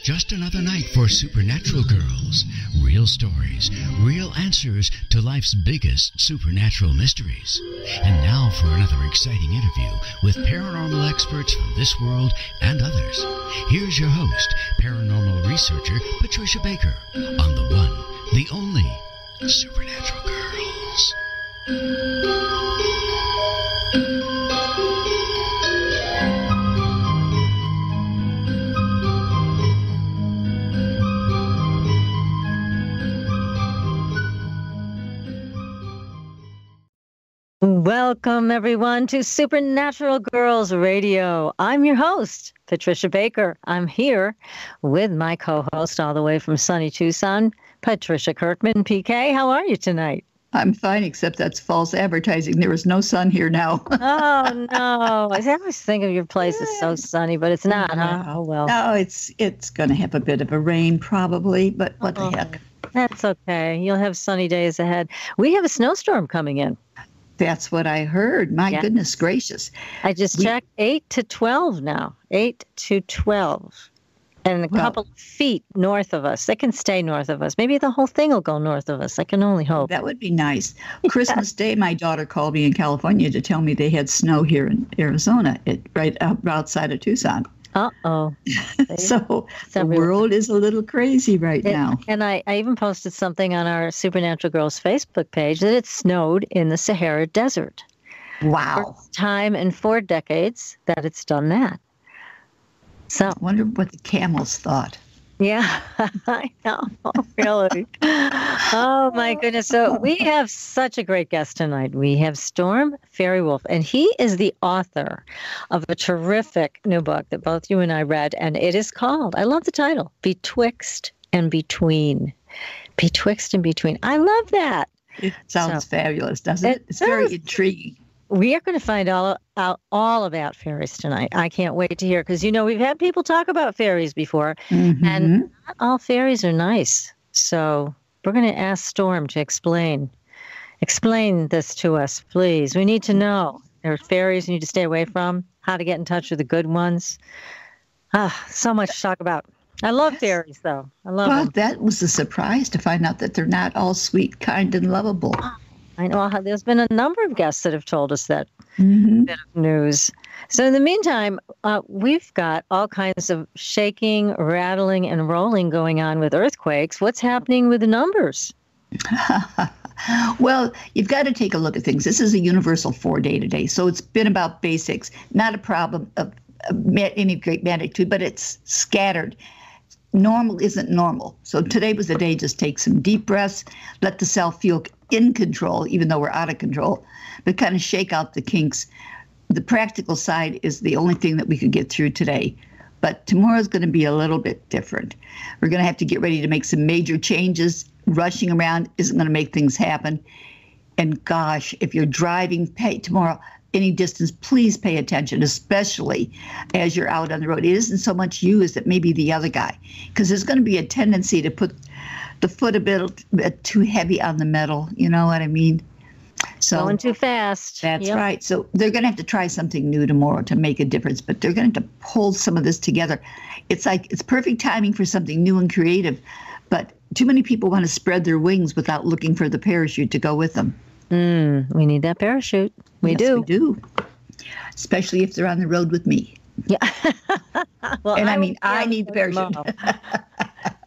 just another night for Supernatural Girls. Real stories, real answers to life's biggest supernatural mysteries. And now for another exciting interview with paranormal experts from this world and others. Here's your host, paranormal researcher Patricia Baker, on the one, the only Supernatural Girls. Welcome, everyone, to Supernatural Girls Radio. I'm your host, Patricia Baker. I'm here with my co-host all the way from sunny Tucson, Patricia Kirkman. PK, how are you tonight? I'm fine, except that's false advertising. There is no sun here now. Oh, no. I always think of your place as so sunny, but it's not, huh? Oh, well. No, it's going to have a bit of a rain probably, but what the heck. That's okay. You'll have sunny days ahead. We have a snowstorm coming in. That's what I heard. My goodness gracious. I just checked 8 to 12 now. 8 to 12. And a couple of feet north of us. They can stay north of us. Maybe the whole thing will go north of us. I can only hope. That would be nice. Christmas Day, my daughter called me in California to tell me they had snow here in Arizona, right outside of Tucson. Uh-oh. So the world is a little crazy right now. And I even posted something on our Supernatural Girls Facebook page that it snowed in the Sahara Desert. Wow. First time in 4 decades that it's done that. So I wonder what the camels thought. Yeah, I know. Really. Oh, my goodness. So we have such a great guest tonight. We have Storm Faerywolf, and he is the author of a terrific new book that both you and I read, and it is called, I love the title, Betwixt and Between. Betwixt and Between. I love that. It sounds fabulous, doesn't it? It's very intriguing. We are going to find all about fairies tonight. I can't wait to hear, because, we've had people talk about fairies before, and not all fairies are nice. So we're going to ask Storm to explain this to us, please. We need to know. There are fairies you need to stay away from, how to get in touch with the good ones. So much to talk about. I love fairies, though. I love them. That was a surprise to find out that they're not all sweet, kind, and lovable. I know there's been a number of guests that have told us that bit of news. So in the meantime, we've got all kinds of shaking, rattling, and rolling going on with earthquakes. What's happening with the numbers? Well, you've got to take a look at things. This is a universal 4-day today, so it's been about basics. Not a problem of any great magnitude, but it's scattered. Normal isn't normal. So today was the day, just take some deep breaths, let the self feel in control, even though we're out of control, but kind of shake out the kinks. The practical side is the only thing that we could get through today. But tomorrow's going to be a little bit different. We're going to have to get ready to make some major changes. Rushing around isn't going to make things happen. And gosh, if you're driving tomorrow, any distance, please pay attention, especially as you're out on the road. It isn't so much you as it may be the other guy, because there's going to be a tendency to put the foot a bit too heavy on the metal. You know what I mean? So going too fast. That's right. So they're going to have to try something new tomorrow to make a difference, but they're going to have to pull some of this together. It's like it's perfect timing for something new and creative, but too many people want to spread their wings without looking for the parachute to go with them. We need that parachute. We do. Especially if they're on the road with me. Yeah. Well, and I need the parachute.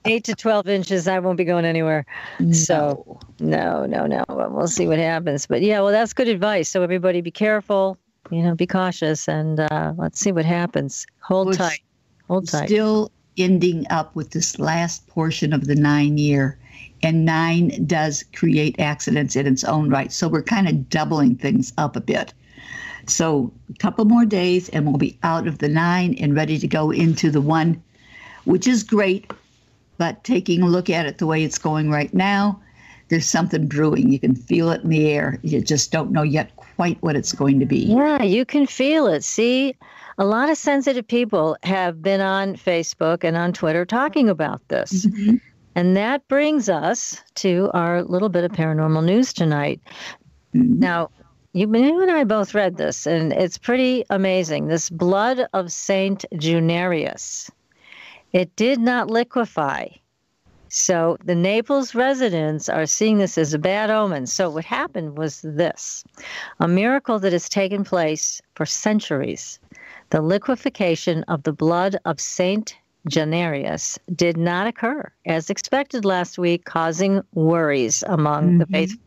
8 to 12 inches, I won't be going anywhere. No. So, no. Well, we'll see what happens. But yeah, well, that's good advice. So everybody be careful, be cautious, and let's see what happens. Hold tight. Still ending up with this last portion of the 9-year. And 9 does create accidents in its own right. So we're kind of doubling things up a bit. So a couple more days and we'll be out of the 9 and ready to go into the 1, which is great. But taking a look at it the way it's going right now, there's something brewing. You can feel it in the air. You just don't know yet quite what it's going to be. Yeah, you can feel it. See, a lot of sensitive people have been on Facebook and on Twitter talking about this. And that brings us to our little bit of paranormal news tonight. Now, you and I both read this, and it's pretty amazing. This blood of Saint Junarius It did not liquefy. So the Naples residents are seeing this as a bad omen. So what happened was this, a miracle that has taken place for centuries. The liquefaction of the blood of Saint Januarius did not occur as expected last week, causing worries among the faithful.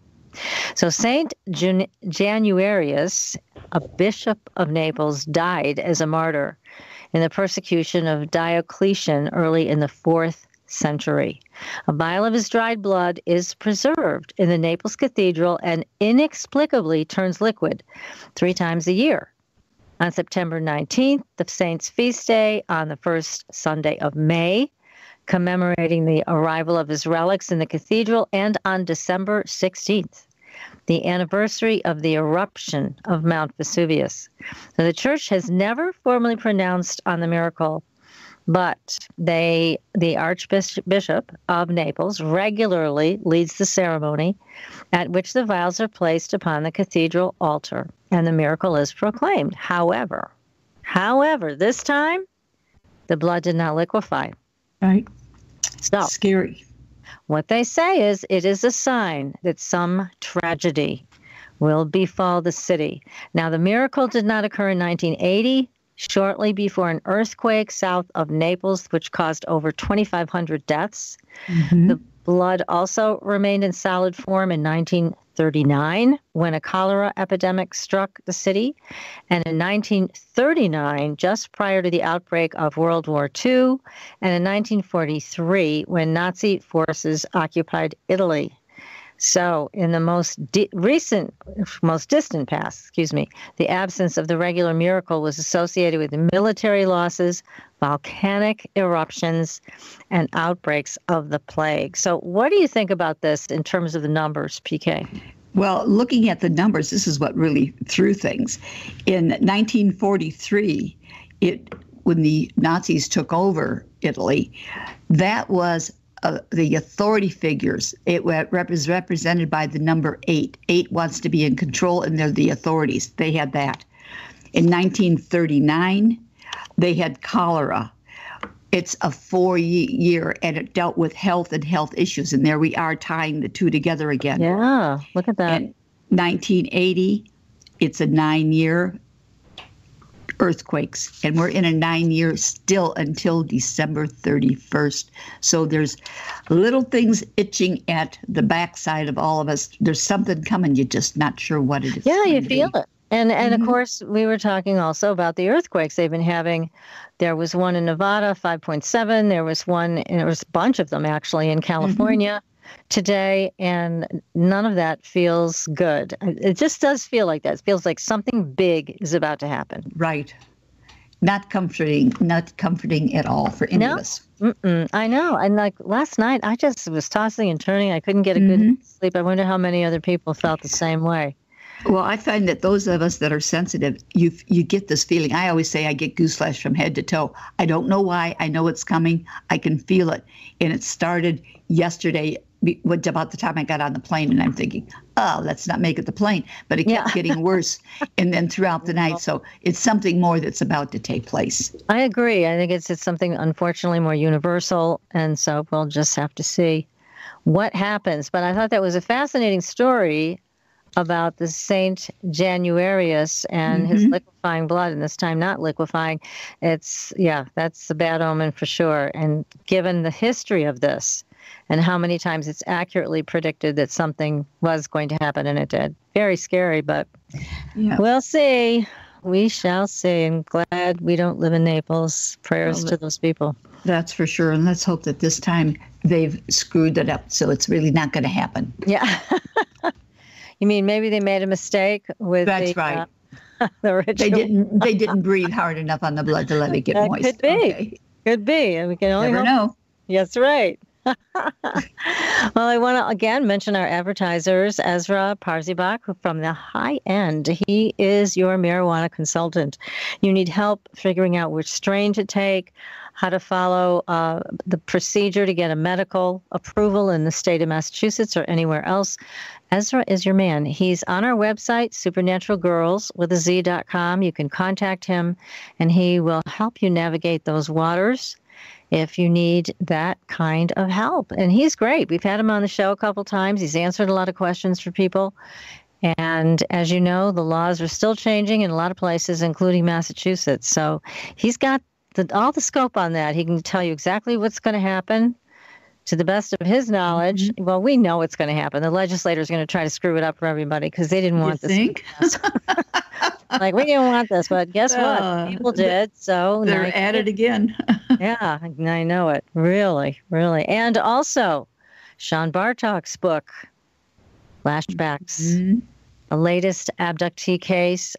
So Saint Januarius, a bishop of Naples, died as a martyr in the persecution of Diocletian early in the 4th century. A vial of his dried blood is preserved in the Naples Cathedral and inexplicably turns liquid 3 times a year. On September 19th, the saint's feast day, on the first Sunday of May, commemorating the arrival of his relics in the cathedral, and on December 16th, the anniversary of the eruption of Mount Vesuvius. So the church has never formally pronounced on the miracle, but the Archbishop of Naples regularly leads the ceremony at which the vials are placed upon the cathedral altar and the miracle is proclaimed. However, this time, the blood did not liquefy. Right. So, scary. What they say is it is a sign that some tragedy will befall the city. Now, the miracle did not occur in 1980, shortly before an earthquake south of Naples, which caused over 2,500 deaths. The blood also remained in solid form in 1939 when a cholera epidemic struck the city. And in 1939, just prior to the outbreak of World War II, and in 1943 when Nazi forces occupied Italy. So in the most distant past, the absence of the regular miracle was associated with military losses, volcanic eruptions, and outbreaks of the plague. So what do you think about this in terms of the numbers, PK? Well, looking at the numbers, this is what really threw things. In 1943, when the Nazis took over Italy, that was the authority figures. It was represented by the number 8. 8 wants to be in control, and they're the authorities. They had that. In 1939, they had cholera. It's a 4-year, and it dealt with health and health issues. And there we are tying the two together again. Yeah, look at that. In 1980, it's a 9-year earthquakes, and we're in a 9-year still until December 31st. So there's little things itching at the backside of all of us. There's something coming. You're just not sure what it is. Yeah, you feel it. And of course, we were talking also about the earthquakes they've been having. There was one in Nevada, 5.7. There was one, and there was a bunch of them actually in California today, and none of that feels good. It just does feel like that. It feels like something big is about to happen. Right. Not comforting at all for any of us. I know. And like last night, I just was tossing and turning. I couldn't get a good sleep. I wonder how many other people felt the same way. Well, I find that those of us that are sensitive, you get this feeling. I always say I get gooseflesh from head to toe. I don't know why. I know it's coming. I can feel it. And it started yesterday, about the time I got on the plane, and I'm thinking, oh, let's not make it the plane. But it kept getting worse. And then throughout the night. So it's something more that's about to take place. I agree. I think it's something, unfortunately, more universal. And so we'll just have to see what happens. But I thought that was a fascinating story about the Saint Januarius and his liquefying blood, and this time not liquefying. That's a bad omen for sure. And given the history of this and how many times it's accurately predicted that something was going to happen, and it did. Very scary, but we'll see. We shall see. I'm glad we don't live in Naples. Prayers to those people. That's for sure. And let's hope that this time they've screwed it up so it's really not going to happen. Yeah. You mean maybe they made a mistake with That's right. The ritual? They didn't breathe hard enough on the blood to let it get moist. Could be. Okay. Could be. And we can only never know. Yes, right. Well, I want to again mention our advertisers, Ezra Parzibak from the High End. He is your marijuana consultant. You need help figuring out which strain to take, how to follow the procedure to get a medical approval in the state of Massachusetts or anywhere else. Ezra is your man. He's on our website, supernaturalgirls.com. You can contact him, and he will help you navigate those waters if you need that kind of help. And he's great. We've had him on the show a couple times. He's answered a lot of questions for people. And as you know, the laws are still changing in a lot of places, including Massachusetts. So he's got all the scope on that. He can tell you exactly what's going to happen to the best of his knowledge. Mm-hmm. Well, we know what's going to happen. The legislators are going to try to screw it up for everybody because they didn't want this. Think? Like, we didn't want this, but guess what? People did. So they're at it again. Yeah, I know it. Really, really. And also, Sean Bartok's book, Flashbacks, the latest abductee case.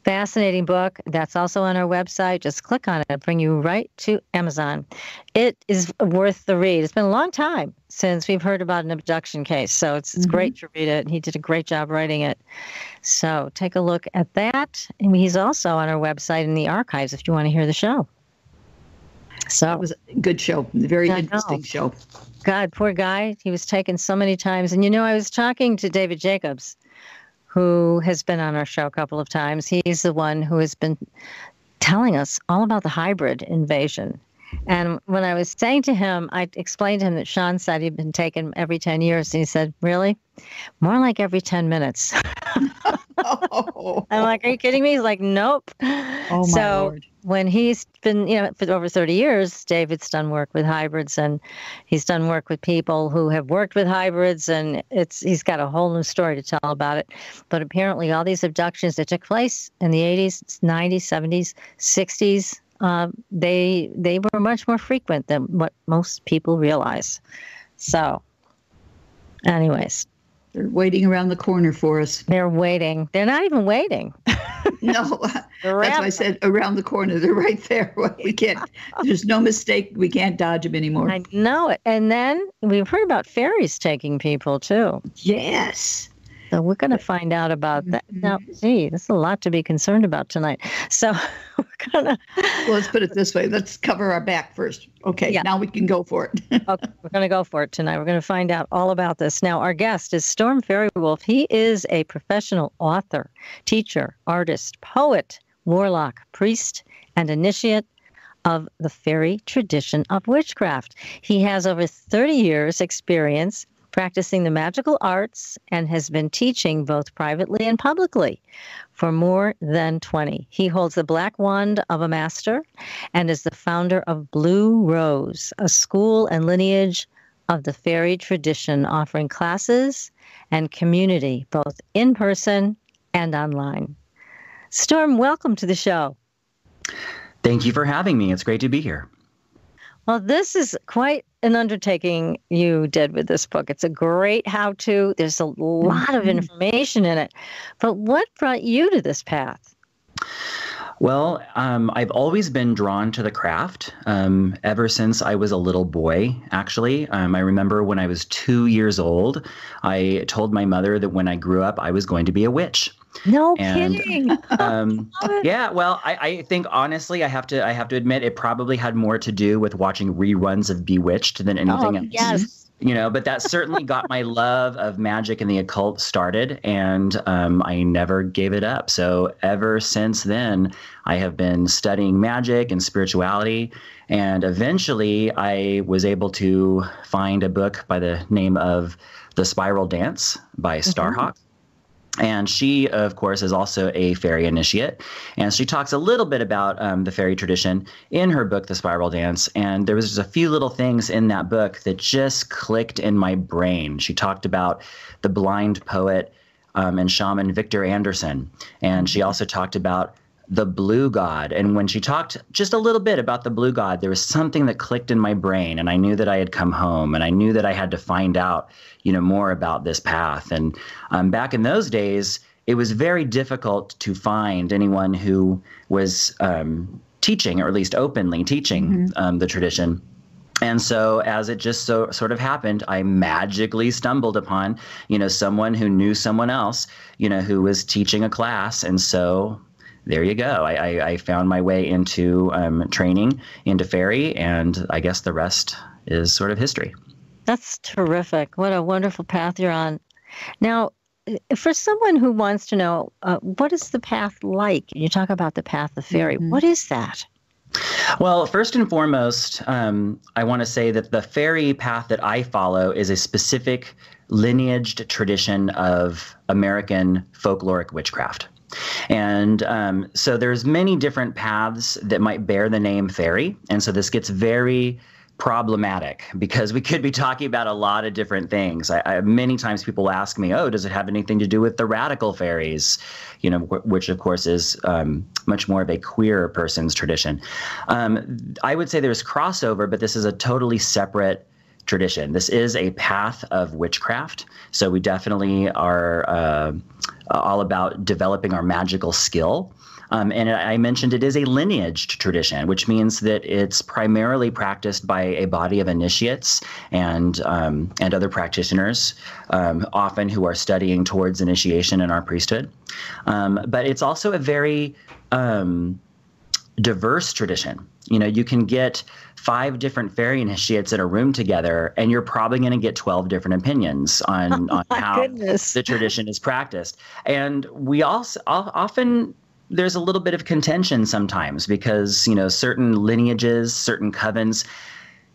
Fascinating book. That's also on our website. Just click on it. It'll bring you right to Amazon. It is worth the read. It's been a long time since we've heard about an abduction case, so it's great to read it. He did a great job writing it. So take a look at that. And he's also on our website in the archives if you want to hear the show. So it was a good show. A very interesting show. God, poor guy. He was taken so many times. And I was talking to David Jacobs, who has been on our show a couple of times. He's the one who has been telling us all about the hybrid invasion. And when I was saying to him, I explained to him that Sean said he'd been taken every 10 years. And he said, really? More like every 10 minutes. I'm like, are you kidding me? He's like, nope. Oh, my Lord. When he's been, for over 30 years, David's done work with hybrids, and he's done work with people who have worked with hybrids, and he's got a whole new story to tell about it. But apparently all these abductions that took place in the 80s, 90s, 70s, 60s, they were much more frequent than what most people realize. So, anyways. They're waiting around the corner for us. They're waiting. They're not even waiting. No, that's why I said around the corner. They're right there. We can't. There's no mistake. We can't dodge them anymore. I know it. And then we've heard about fairies taking people too. Yes. So we're going to find out about that. Now, there's a lot to be concerned about tonight. So we're going to... Well, let's put it this way. Let's cover our back first. Okay, yeah. Now we can go for it. Okay, we're going to go for it tonight. We're going to find out all about this. Now, our guest is Storm Faerywolf. He is a professional author, teacher, artist, poet, warlock, priest, and initiate of the Faery Tradition of Witchcraft. He has over 30 years' experience practicing the magical arts and has been teaching both privately and publicly for more than 20. He holds the Black Wand of a Master and is the founder of BlueRose, a school and lineage of the Faery Tradition, offering classes and community both in person and online. Storm, welcome to the show. Thank you for having me. It's great to be here. Well, this is quite an undertaking you did with this book. It's a great how-to. There's a lot of information in it. But what brought you to this path? Well, I've always been drawn to the craft ever since I was a little boy, actually. I remember when I was 2 years old, I told my mother that when I grew up, I was going to be a witch. No kidding. Yeah, well, I think honestly, I have to admit it probably had more to do with watching reruns of Bewitched than anything else. Yes. But that certainly got my love of magic and the occult started, and I never gave it up. So ever since then, I have been studying magic and spirituality, and eventually I was able to find a book by the name of The Spiral Dance by Starhawk. And she, of course, is also a fairy initiate. And she talks a little bit about the fairy tradition in her book, The Spiral Dance. And there was just a few little things in that book that just clicked in my brain. She talked about the blind poet and shaman Victor Anderson. And she also talked about the blue god. And when she talked just a little bit about the blue god, there was something that clicked in my brain, and I knew that I had come home, and I knew that I had to find out, more about this path. And back in those days, it was very difficult to find anyone who was teaching, or at least openly teaching the tradition. And so as it just sort of happened, I magically stumbled upon, someone who knew someone else, who was teaching a class. And so there you go. I found my way into training into fairy, and I guess the rest is sort of history. That's terrific. What a wonderful path you're on. Now, for someone who wants to know, what is the path like? You talk about the path of fairy. What is that? Well, first and foremost, I want to say that the fairy path that I follow is a specific lineaged tradition of American folkloric witchcraft. And so there's many different paths that might bear the name fairy. And so this gets very problematic because we could be talking about a lot of different things. Many times people ask me, oh, does it have anything to do with the radical fairies? You know, which of course is much more of a queer person's tradition. I would say there's crossover, but this is a totally separate tradition. This is a path of witchcraft. So we definitely are all about developing our magical skill. And I mentioned it is a lineaged tradition, which means that it's primarily practiced by a body of initiates and other practitioners, often who are studying towards initiation in our priesthood. But it's also a very diverse tradition. You know, you can get 5 different fairy initiates in a room together, and you're probably going to get 12 different opinions on how the tradition is practiced. And we also often there's a little bit of contention sometimes because, you know, certain lineages, certain covens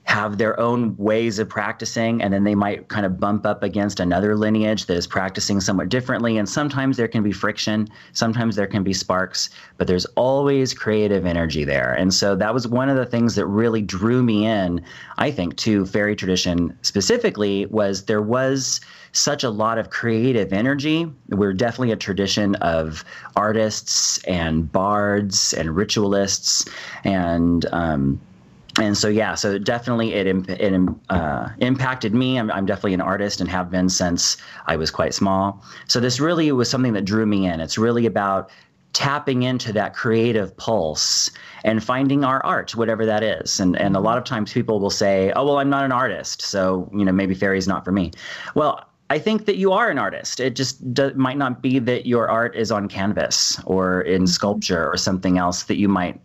have their own ways of practicing, and then they might kind of bump up against another lineage that is practicing somewhat differently. And sometimes there can be friction, sometimes there can be sparks, but there's always creative energy there. And so that was one of the things that really drew me in, I think, to fairy tradition specifically, was there was such a lot of creative energy. We're definitely a tradition of artists and bards and ritualists, and so, yeah, so definitely it impacted me. I'm definitely an artist and have been since I was quite small. So this really was something that drew me in. It's really about tapping into that creative pulse and finding our art, whatever that is. And a lot of times people will say, oh, well, I'm not an artist, so, you know, maybe fairy's not for me. Well, I think that you are an artist. It just might not be that your art is on canvas or in sculpture or something else that you might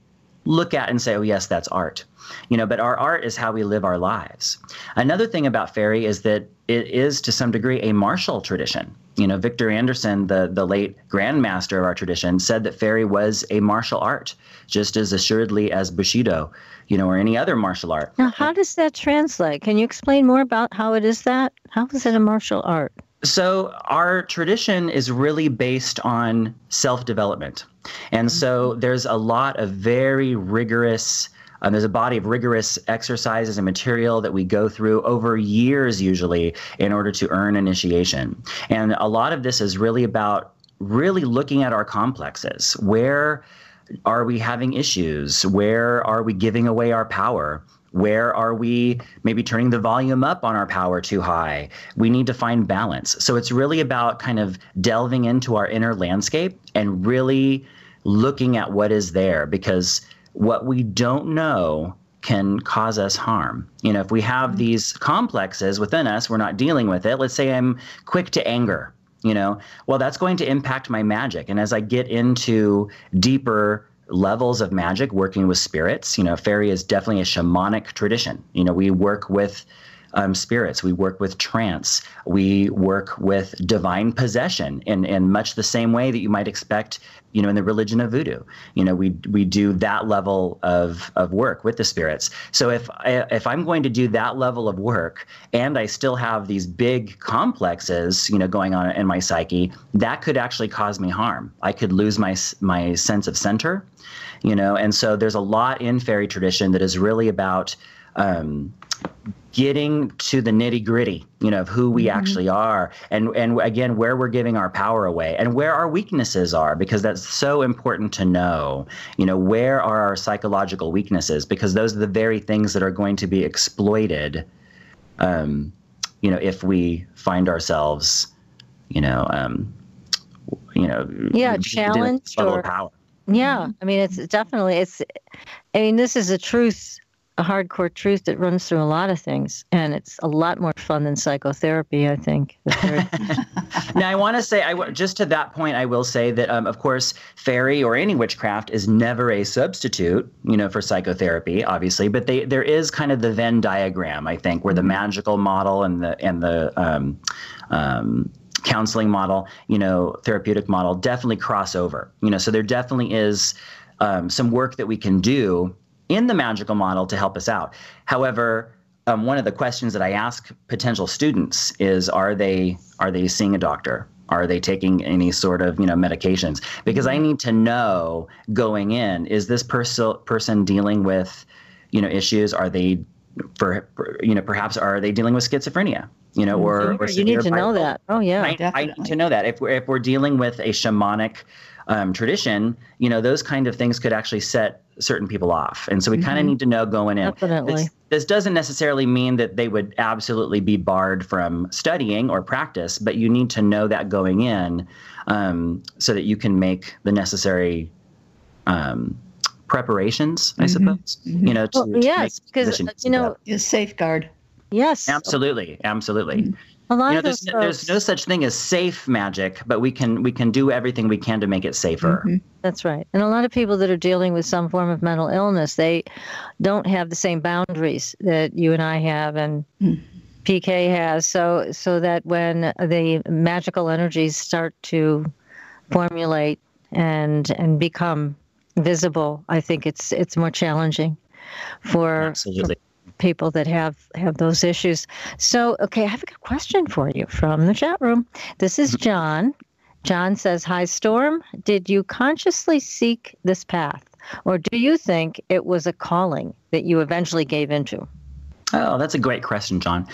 look at and say, oh, yes, that's art. You know, but our art is how we live our lives. Another thing about fairy is that it is, to some degree, a martial tradition. You know, Victor Anderson, the late Grand Master of our tradition, said that fairy was a martial art, just as assuredly as Bushido, you know, or any other martial art. Now, how does that translate? Can you explain more about how it is that? How is it a martial art? So our tradition is really based on self-development. And so there's a lot of very rigorous there's a body of rigorous exercises and material that we go through over years, usually, in order to earn initiation. And a lot of this is really about really looking at our complexes. Where are we having issues? Where are we giving away our power? Where are we maybe turning the volume up on our power too high? We need to find balance. So it's really about kind of delving into our inner landscape and really looking at what is there, because what we don't know can cause us harm. You know, if we have these complexes within us, we're not dealing with it. Let's say I'm quick to anger, you know, well, that's going to impact my magic. And as I get into deeper levels of magic, working with spirits, you know, fairy is definitely a shamanic tradition. You know, we work with spirits, we work with trance, we work with divine possession in much the same way that you might expect, you know, in the religion of voodoo. You know, we do that level of work with the spirits. So if I'm going to do that level of work and I still have these big complexes, you know, going on in my psyche, that could actually cause me harm. I could lose my sense of center, you know. And so there's a lot in fairy tradition that is really about getting to the nitty gritty, you know, of who we actually are, and again, where we're giving our power away and where our weaknesses are, because that's so important to know, you know, where are our psychological weaknesses, because those are the very things that are going to be exploited, you know, if we find ourselves, challenged or power. Yeah. I mean, it's definitely, I mean, this is a truth a hardcore truth that runs through a lot of things, and it's a lot more fun than psychotherapy, I think. Now, I want to say, just to that point, I will say that, of course, fairy or any witchcraft is never a substitute, for psychotherapy, obviously. But there is kind of the Venn diagram, I think, where the magical model and the counseling model, therapeutic model definitely cross over. So there definitely is some work that we can do in the magical model to help us out. However, one of the questions that I ask potential students is, are they seeing a doctor? Are they taking any sort of, medications? Because I need to know going in, is this person dealing with, issues? Are they, perhaps are they dealing with schizophrenia? Or you need to know that. Oh yeah, I need to know that. If we're dealing with a shamanic tradition, those kind of things could actually set certain people off. And so we kind of need to know going in. Definitely. This doesn't necessarily mean that they would absolutely be barred from studying or practice, but you need to know that going in, so that you can make the necessary preparations, I suppose. Yes, because safeguard. Yes, absolutely. A lot of there's no such thing as safe magic, but we can do everything we can to make it safer. That's right. And a lot of people that are dealing with some form of mental illness, they don't have the same boundaries that you and I have and PK has. So that when the magical energies start to formulate and become visible, I think it's more challenging for people that have those issues. So, okay, I have a question for you from the chat room. This is John. John says, "Hi, Storm. Did you consciously seek this path, or do you think it was a calling that you eventually gave into?" Oh, that's a great question, John.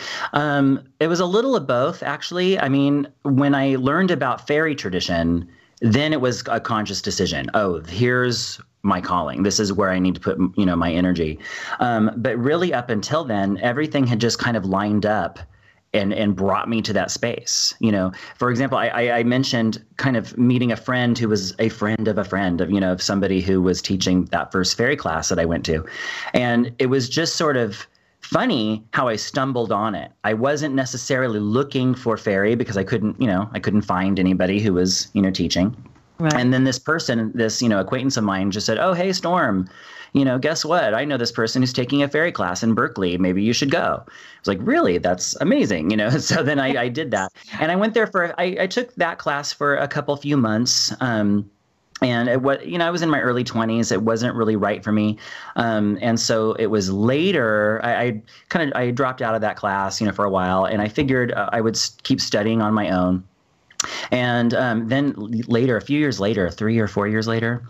It was a little of both, actually. I mean, when I learned about fairy tradition, then it was a conscious decision. Oh, here's my calling. This is where I need to put, my energy. But really up until then, everything had just kind of lined up and brought me to that space. For example, I mentioned kind of meeting a friend who was a friend of a friend of somebody who was teaching that first fairy class that I went to. And it was just sort of funny how I stumbled on it. I wasn't necessarily looking for fairy because I couldn't find anybody who was, teaching. Right. And then this person, this, acquaintance of mine just said, "Oh, hey, Storm, guess what? I know this person who's taking a fairy class in Berkeley. Maybe you should go." I was like, "Really? That's amazing." So then I did that. And I went there I took that class for a few months. And it was, I was in my early 20s. It wasn't really right for me. And so it was later, I dropped out of that class, for a while. And I figured I would keep studying on my own. And then later, a few years later, 3 or 4 years later,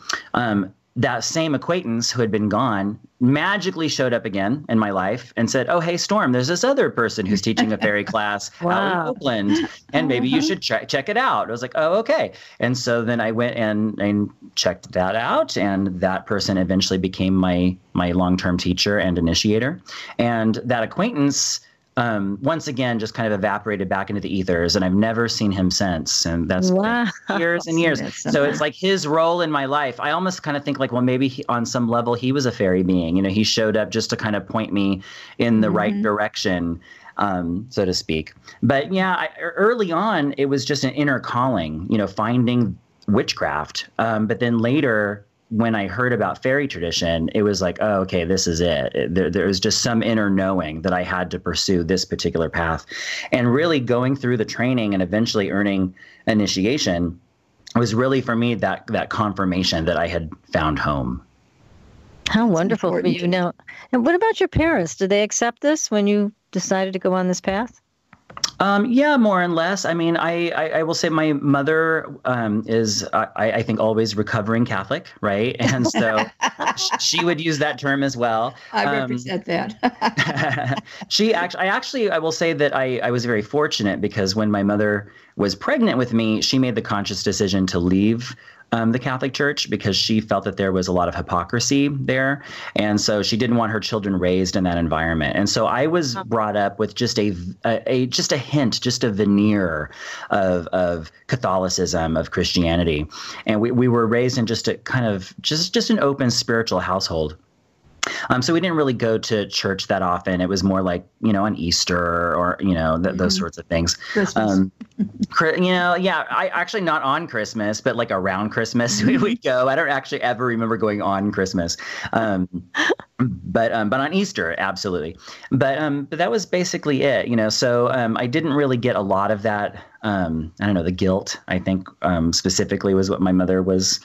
that same acquaintance who had been gone magically showed up again in my life and said, "Oh, hey, Storm, there's this other person who's teaching a fairy class out in Oakland, and maybe you should check it out." I was like, "Oh, okay." And so then I went and checked that out, and that person eventually became my long-term teacher and initiator. And that acquaintance once again just kind of evaporated back into the ethers, and I've never seen him since. And that's been years and years. So it's like his role in my life. I almost kind of think like, well, maybe on some level he was a fairy being. He showed up just to kind of point me in the right direction, so to speak. But yeah, early on it was just an inner calling, finding witchcraft. But then later, when I heard about fairy tradition, it was like, oh, okay, this is it. There was just some inner knowing that I had to pursue this particular path. And really going through the training and eventually earning initiation was really for me that confirmation that I had found home. How wonderful for you. Now, and what about your parents? Did they accept this when you decided to go on this path? Yeah, more and less. I mean, I will say my mother is, I think, always recovering Catholic, right? And so she would use that term as well. I represent that. I will say that I was very fortunate because when my mother was pregnant with me, she made the conscious decision to leave the Catholic Church because she felt that there was a lot of hypocrisy there. And so she didn't want her children raised in that environment. And so I was brought up with just a hint, just a veneer of Catholicism, of Christianity. And we were raised in just a kind of just an open spiritual household. So we didn't really go to church that often. It was more like, on Easter or, those sorts of things. Christmas. I actually not on Christmas, but like around Christmas we would go. I don't actually ever remember going on Christmas. But on Easter, absolutely. But that was basically it, so I didn't really get a lot of that. I don't know, the guilt, I think, specifically was what my mother was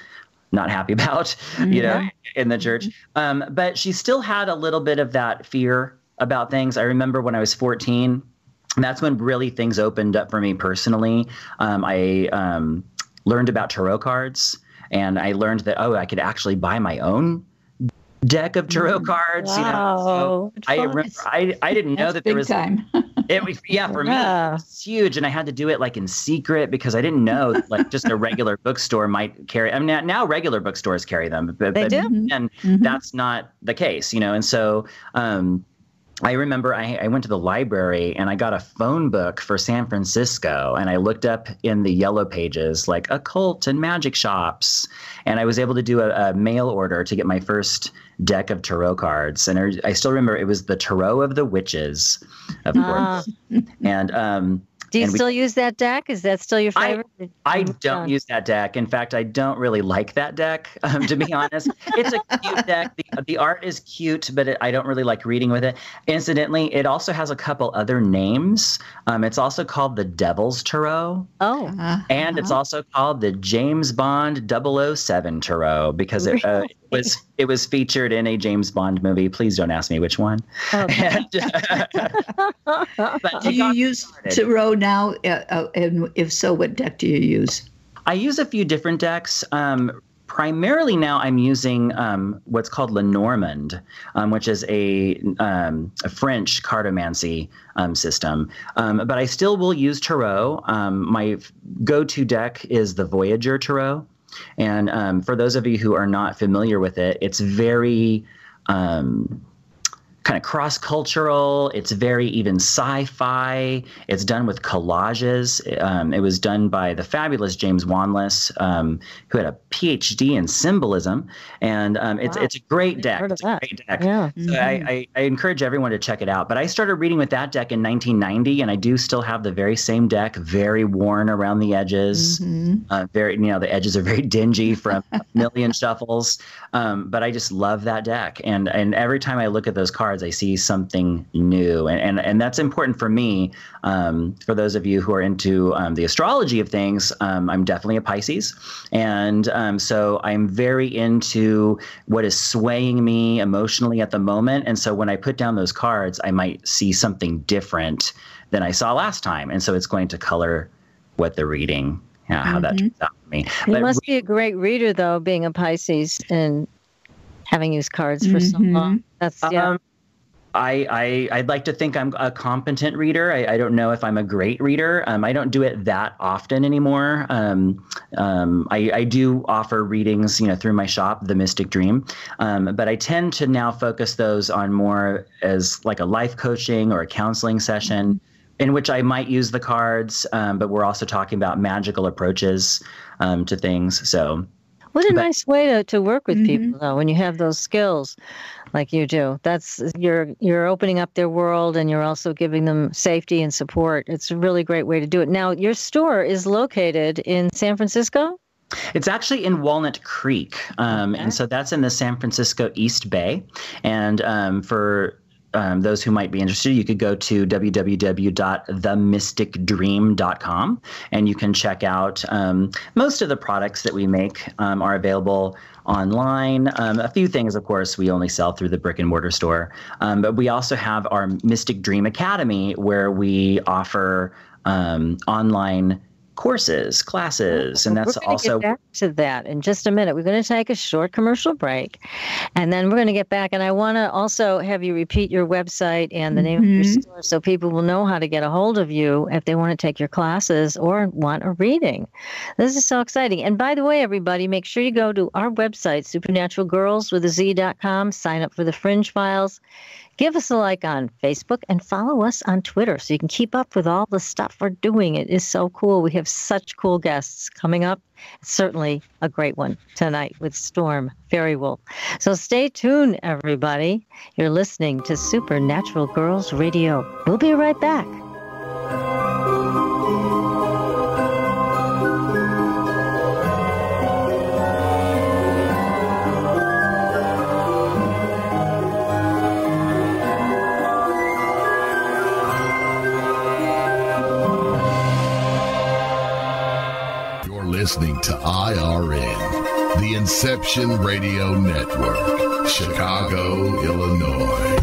not happy about, in the church. But she still had a little bit of that fear about things. I remember when I was 14, that's when really things opened up for me personally. I learned about tarot cards, and I learned that, I could actually buy my own deck of tarot cards. Wow. So I remember I didn't know that there was time. It was, for me, it was huge. And I had to do it like in secret because I didn't know that, like just a regular bookstore might carry. I mean, now regular bookstores carry them, but they do. And that's not the case, And so I remember I went to the library and I got a phone book for San Francisco, and I looked up in the yellow pages like occult and magic shops, and I was able to do a mail order to get my first deck of tarot cards. And I still remember it was the Tarot of the Witches, of course. And do you still use that deck? Is that still your favorite? I don't use that deck. In fact, I don't really like that deck, to be honest. It's a cute deck. The art is cute, but I don't really like reading with it. Incidentally, it also has a couple other names. It's also called the Devil's Tarot. Oh. And it's also called the James Bond 007 Tarot because it was featured in a James Bond movie. Please don't ask me which one. Okay. But do you use tarot now? And if so, what deck do you use? I use a few different decks. Primarily now I'm using what's called Lenormand, which is a French cartomancy system. But I still will use tarot. My go-to deck is the Voyager Tarot. And for those of you who are not familiar with it, it's very kind of cross-cultural. It's very even sci-fi. It's done with collages. It was done by the fabulous James Wanless, who had a PhD in symbolism. And it's a great deck. It's a great deck. Yeah. So I encourage everyone to check it out. But I started reading with that deck in 1990, and I do still have the very same deck, very worn around the edges. The edges are very dingy from a million shuffles. But I just love that deck. And every time I look at those cards, I see something new. And that's important for me. For those of you who are into the astrology of things, I'm definitely a Pisces. And so I'm very into what is swaying me emotionally at the moment. And so when I put down those cards, I might see something different than I saw last time. And so it's going to color what they're reading, how that turns out for me. You must be a great reader, though, being a Pisces and having used cards for so long. That's I'd like to think I'm a competent reader. I don't know if I'm a great reader. I don't do it that often anymore. I do offer readings, through my shop, The Mystic Dream. But I tend to now focus those on more as like a life coaching or a counseling session in which I might use the cards. But we're also talking about magical approaches to things. So what a nice way to work with people, though, when you have those skills like you do. That's you're opening up their world, and you're also giving them safety and support. It's a really great way to do it. Now, your store is located in San Francisco? It's actually in Walnut Creek. And so that's in the San Francisco East Bay. And for those who might be interested, you could go to www.themysticdream.com, and you can check out most of the products that we make are available online. A few things, of course, we only sell through the brick and mortar store. But we also have our Mystic Dream Academy, where we offer online courses, classes, and that's also. Get back to that in just a minute. We're going to take a short commercial break, and then we're going to get back. And I want to also have you repeat your website and the name of your store, so people will know how to get a hold of you if they want to take your classes or want a reading. This is so exciting. And by the way, everybody, make sure you go to our website, supernaturalgirls.com, sign up for the Fringe Files. Give us a like on Facebook and follow us on Twitter so you can keep up with all the stuff we're doing. It is so cool. We have have such cool guests coming up. Certainly a great one tonight with Storm Faerywolf. So stay tuned, everybody. You're listening to Supernatural Girls Radio. We'll be right back. Listening to IRN, the Inception Radio Network, Chicago, Illinois.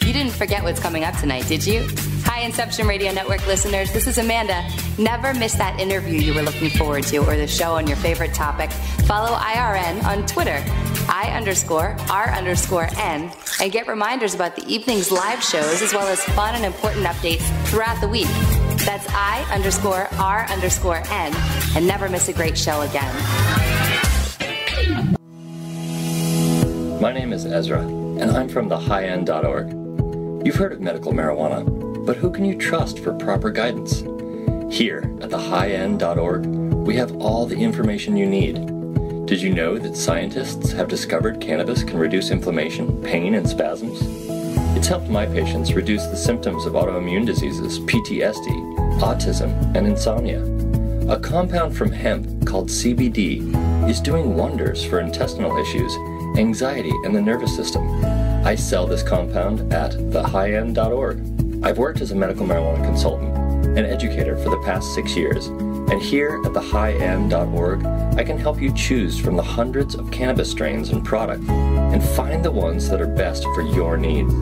You didn't forget what's coming up tonight, did you? Hi, Inception Radio Network listeners. This is Amanda. Never miss that interview you were looking forward to or the show on your favorite topic. Follow IRN on Twitter, I_R_N, and get reminders about the evening's live shows as well as fun and important updates throughout the week. That's I_R_N, and never miss a great show again. My name is Ezra, and I'm from thehighend.org. You've heard of medical marijuana, but who can you trust for proper guidance? Here at thehighend.org, we have all the information you need. Did you know that scientists have discovered cannabis can reduce inflammation, pain, and spasms? It's helped my patients reduce the symptoms of autoimmune diseases, PTSD, autism, and insomnia. A compound from hemp called CBD is doing wonders for intestinal issues, anxiety, and the nervous system. I sell this compound at thehighend.org. I've worked as a medical marijuana consultant and educator for the past 6 years, and here at thehighend.org, I can help you choose from the hundreds of cannabis strains and products and find the ones that are best for your needs.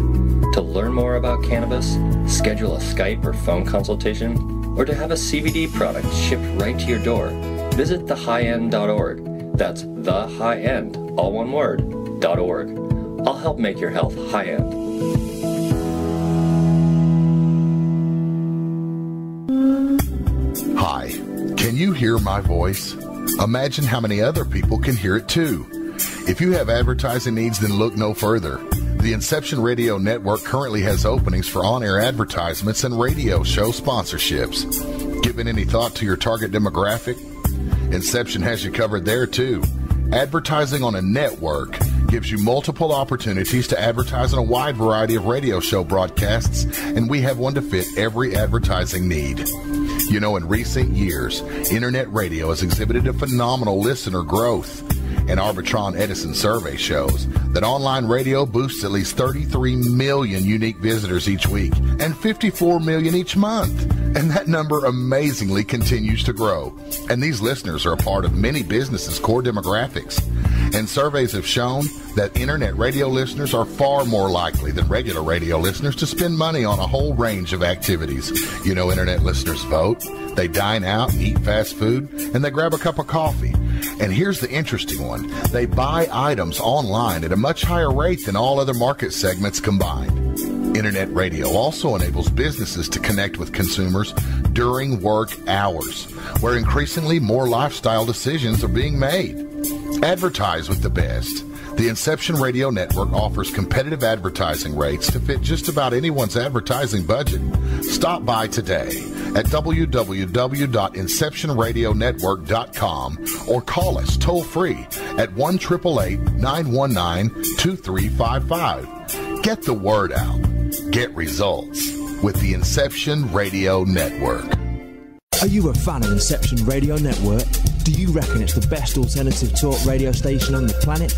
To learn more about cannabis, schedule a Skype or phone consultation, or to have a CBD product shipped right to your door, visit thehighend.org. That's thehighend, all one word, .org. I'll help make your health high-end. Hi, can you hear my voice? Imagine how many other people can hear it too. If you have advertising needs, then look no further. The Inception Radio Network currently has openings for on-air advertisements and radio show sponsorships. Given any thought to your target demographic? Inception has you covered there too. Advertising on a network gives you multiple opportunities to advertise on a wide variety of radio show broadcasts, and we have one to fit every advertising need. You know, in recent years, internet radio has exhibited a phenomenal listener growth. An Arbitron Edison survey shows that online radio boosts at least 33 million unique visitors each week and 54 million each month. And that number amazingly continues to grow. And these listeners are a part of many businesses' core demographics. And surveys have shown that internet radio listeners are far more likely than regular radio listeners to spend money on a whole range of activities. You know, internet listeners vote, they dine out and eat fast food, and they grab a cup of coffee. And here's the interesting one. They buy items online at a much higher rate than all other market segments combined. Internet radio also enables businesses to connect with consumers during work hours, where increasingly more lifestyle decisions are being made. Advertise with the best. The Inception Radio Network offers competitive advertising rates to fit just about anyone's advertising budget. Stop by today at www.inceptionradionetwork.com or call us toll-free at 1-888-919-2355. Get the word out. Get results with the Inception Radio Network. Are you a fan of Inception Radio Network? Do you reckon it's the best alternative talk radio station on the planet?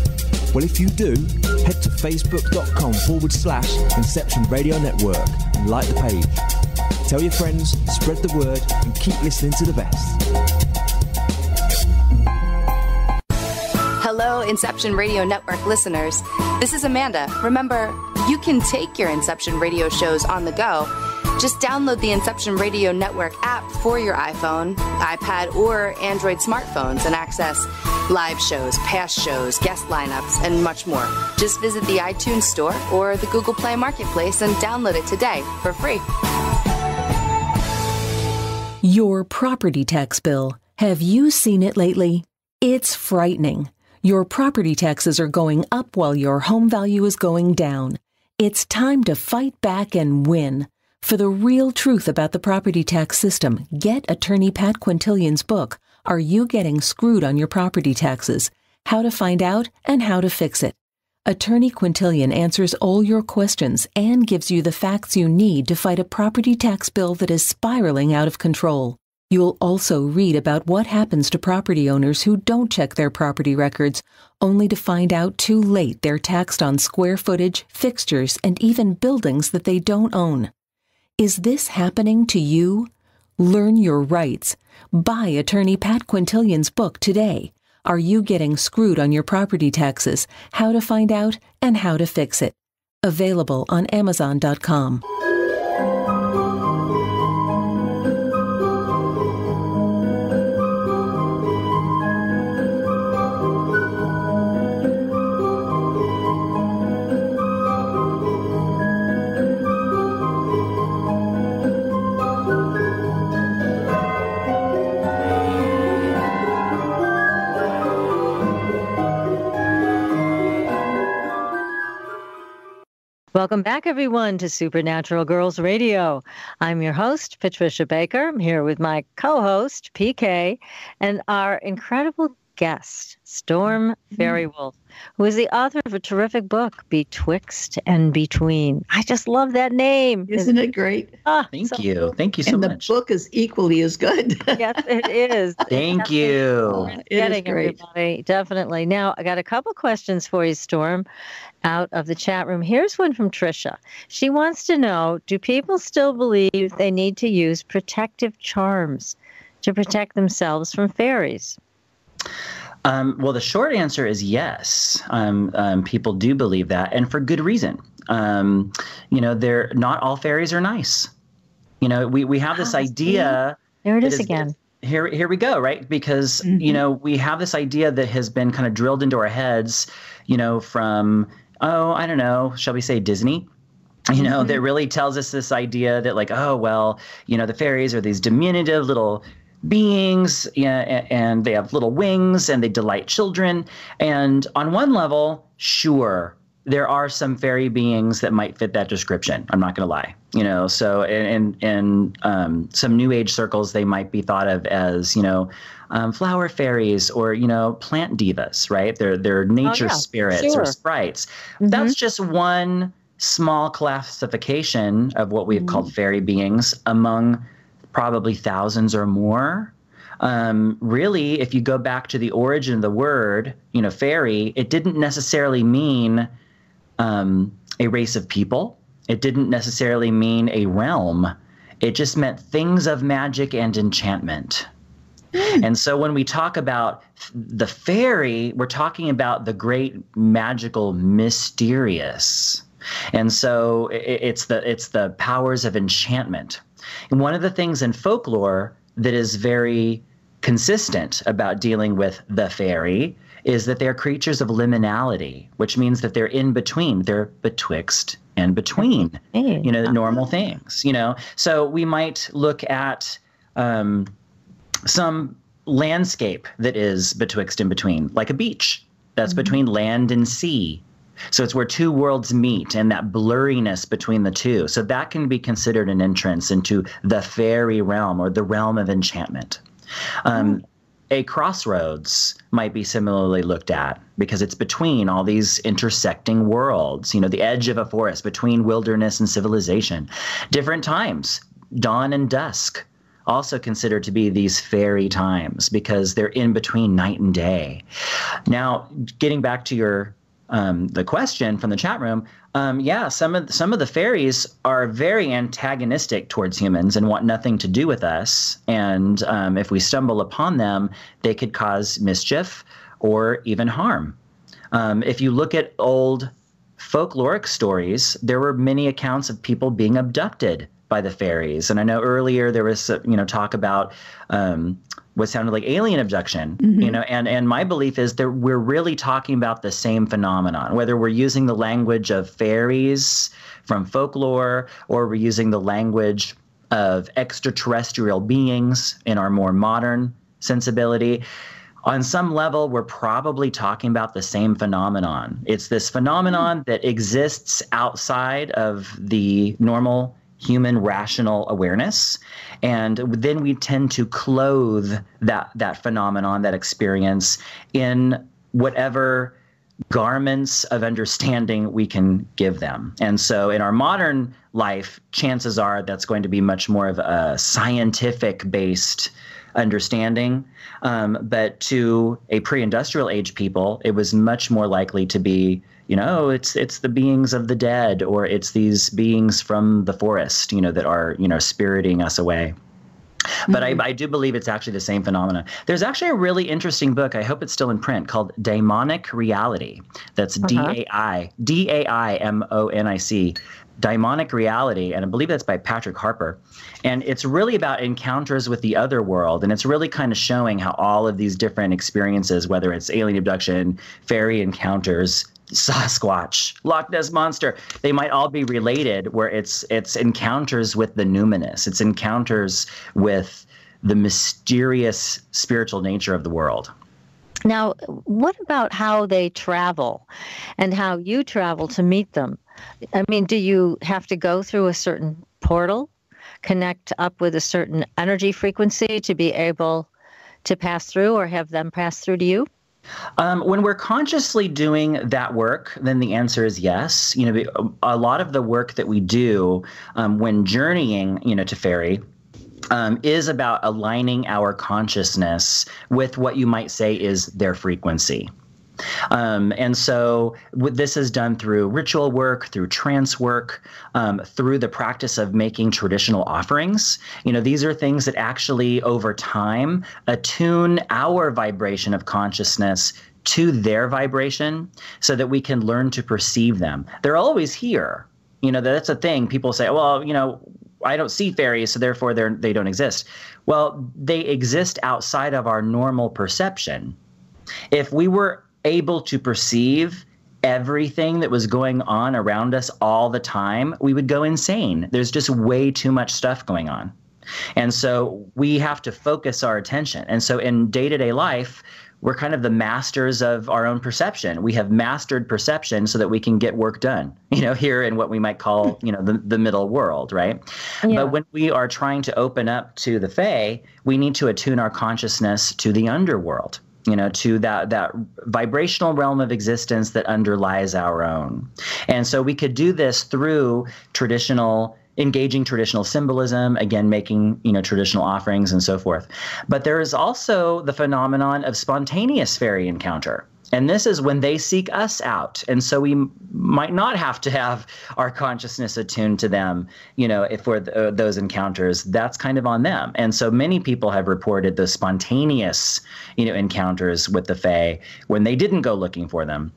Well, if you do, head to facebook.com/Inception Radio Network and like the page. Tell your friends, spread the word, and keep listening to the best. Hello, Inception Radio Network listeners. This is Amanda. Remember, you can take your Inception Radio shows on the go. Just download the Inception Radio Network app for your iPhone, iPad, or Android smartphones and access live shows, past shows, guest lineups, and much more. Just visit the iTunes Store or the Google Play Marketplace and download it today for free. Your property tax bill. Have you seen it lately? It's frightening. Your property taxes are going up while your home value is going down. It's time to fight back and win. For the real truth about the property tax system, get attorney Pat Quintilian's book, Are You Getting Screwed on Your Property Taxes? How to Find Out and How to Fix It. Attorney Quintilian answers all your questions and gives you the facts you need to fight a property tax bill that is spiraling out of control. You'll also read about what happens to property owners who don't check their property records, only to find out too late they're taxed on square footage, fixtures, and even buildings that they don't own. Is this happening to you? Learn your rights. Buy attorney Pat Quintilian's book today. Are You Getting Screwed on Your Property Taxes? How to Find Out and How to Fix It. Available on Amazon.com. Welcome back, everyone, to Supernatural Girls Radio. I'm your host, Patricia Baker. I'm here with my co-host, PK, and our incredible guest, Storm Faerywolf, who is the author of a terrific book, Betwixt and Between. I just love that name. Isn't it great? Thank you. Cool. Thank you so much. And the book is equally as good. Yes, it is. Thank you. It is great. Everybody. Definitely. Now, I got a couple questions for you, Storm, out of the chat room. Here's one from Trisha. She wants to know, do people still believe they need to use protective charms to protect themselves from fairies? Well, the short answer is yes. People do believe that, and for good reason. They're not all fairies are nice. We have this idea. There it is again. Here we go, right? Because, we have this idea that has been kind of drilled into our heads, from, I don't know, shall we say Disney? That really tells us this idea that the fairies are these diminutive little beings, and they have little wings and they delight children. And on one level, sure, there are some fairy beings that might fit that description. I'm not going to lie. So in some new age circles, they might be thought of as, flower fairies or, plant divas, right? They're nature spirits or sprites. That's just one small classification of what we've called fairy beings among probably thousands or more. Really, if you go back to the origin of the word, fairy, it didn't necessarily mean a race of people. It didn't necessarily mean a realm. It just meant things of magic and enchantment. And so when we talk about the fairy, we're talking about the great magical mysterious. And so it's the powers of enchantment. And one of the things in folklore that is very consistent about dealing with the fairy is that they're creatures of liminality, which means that they're in between. They're betwixt and between, normal things, So we might look at some landscape that is betwixt and between, like a beach that's between land and sea. So it's where two worlds meet and that blurriness between the two. So that can be considered an entrance into the fairy realm or the realm of enchantment. A crossroads might be similarly looked at because it's between all these intersecting worlds, the edge of a forest between wilderness and civilization. Different times, dawn and dusk, also considered to be these fairy times because they're in between night and day. Now, getting back to your the question from the chat room, some of the fairies are very antagonistic towards humans and want nothing to do with us. And if we stumble upon them, they could cause mischief or even harm. If you look at old folkloric stories, there were many accounts of people being abducted by the fairies. And I know earlier there was talk about what sounded like alien abduction, and my belief is that we're really talking about the same phenomenon, whether we're using the language of fairies from folklore or we're using the language of extraterrestrial beings in our more modern sensibility. on some level, we're probably talking about the same phenomenon. It's this phenomenon that exists outside of the normal human rational awareness. And then we tend to clothe that phenomenon, that experience, in whatever garments of understanding we can give them. And so in our modern life, chances are that's going to be much more of a scientific-based understanding. But to a pre-industrial age people, it was much more likely to be, it's the beings of the dead, or it's these beings from the forest, that are, spiriting us away. But I do believe it's actually the same phenomena. There's actually a really interesting book, I hope it's still in print, called Daimonic Reality. That's Daimonic, Daimonic Reality, and I believe that's by Patrick Harper. And it's really about encounters with the other world, and it's really kind of showing how all of these different experiences, whether it's alien abduction, fairy encounters, Sasquatch, Loch Ness Monster, they might all be related, where it's encounters with the numinous. It's encounters with the mysterious spiritual nature of the world. Now, what about how they travel and how you travel to meet them? I mean, do you have to go through a certain portal, connect up with a certain energy frequency to be able to pass through, or have them pass through to you? When we're consciously doing that work, then the answer is yes. A lot of the work that we do when journeying, to fairy, is about aligning our consciousness with what you might say is their frequency. And so this is done through ritual work, through trance work, through the practice of making traditional offerings. These are things that actually over time attune our vibration of consciousness to their vibration so that we can learn to perceive them. They're always here. That's a thing. People say, well, I don't see fairies, so therefore they don't exist. Well, they exist outside of our normal perception. If we were able to perceive everything that was going on around us all the time, we would go insane. There's just way too much stuff going on. And so we have to focus our attention. And so in day-to-day life, we're kind of the masters of our own perception. We have mastered perception so that we can get work done, here in what we might call, the middle world, right? Yeah. But when we are trying to open up to the Fae, we need to attune our consciousness to the underworld, to that vibrational realm of existence that underlies our own. And so we could do this through engaging traditional symbolism, again, making, traditional offerings and so forth. But there is also the phenomenon of spontaneous fairy encounter. And this is when they seek us out. And so we might not have to have our consciousness attuned to them, if for those encounters. That's kind of on them. And so many people have reported the spontaneous, encounters with the Fae when they didn't go looking for them.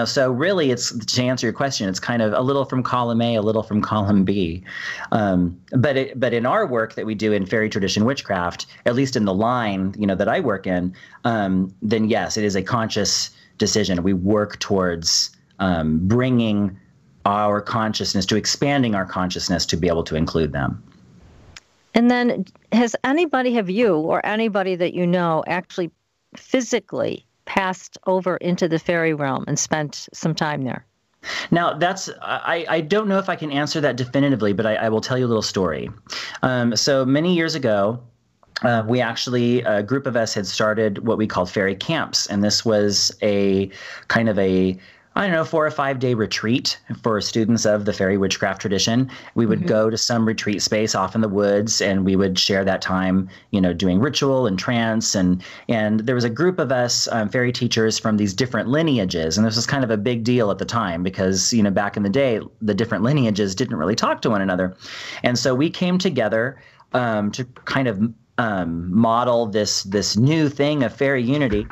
So really, it's, to answer your question, it's kind of a little from column A, a little from column B. But in our work that we do in Faery Tradition Witchcraft, at least in the line, that I work in, then yes, it is a conscious decision. We work towards bringing our consciousness, to expanding our consciousness to be able to include them. And then have you or anybody that you know actually physically passed over into the fairy realm and spent some time there? Now, I don't know if I can answer that definitively, but I will tell you a little story. So many years ago, we actually, a group of us had started what we called fairy camps. And this was a kind of 4 or 5 day retreat for students of the fairy witchcraft tradition. We would go to some retreat space off in the woods, and we would share that time, doing ritual and trance. And there was a group of us fairy teachers from these different lineages. And this was kind of a big deal at the time because, back in the day, the different lineages didn't really talk to one another. And so we came together to kind of model this new thing of fairy unity.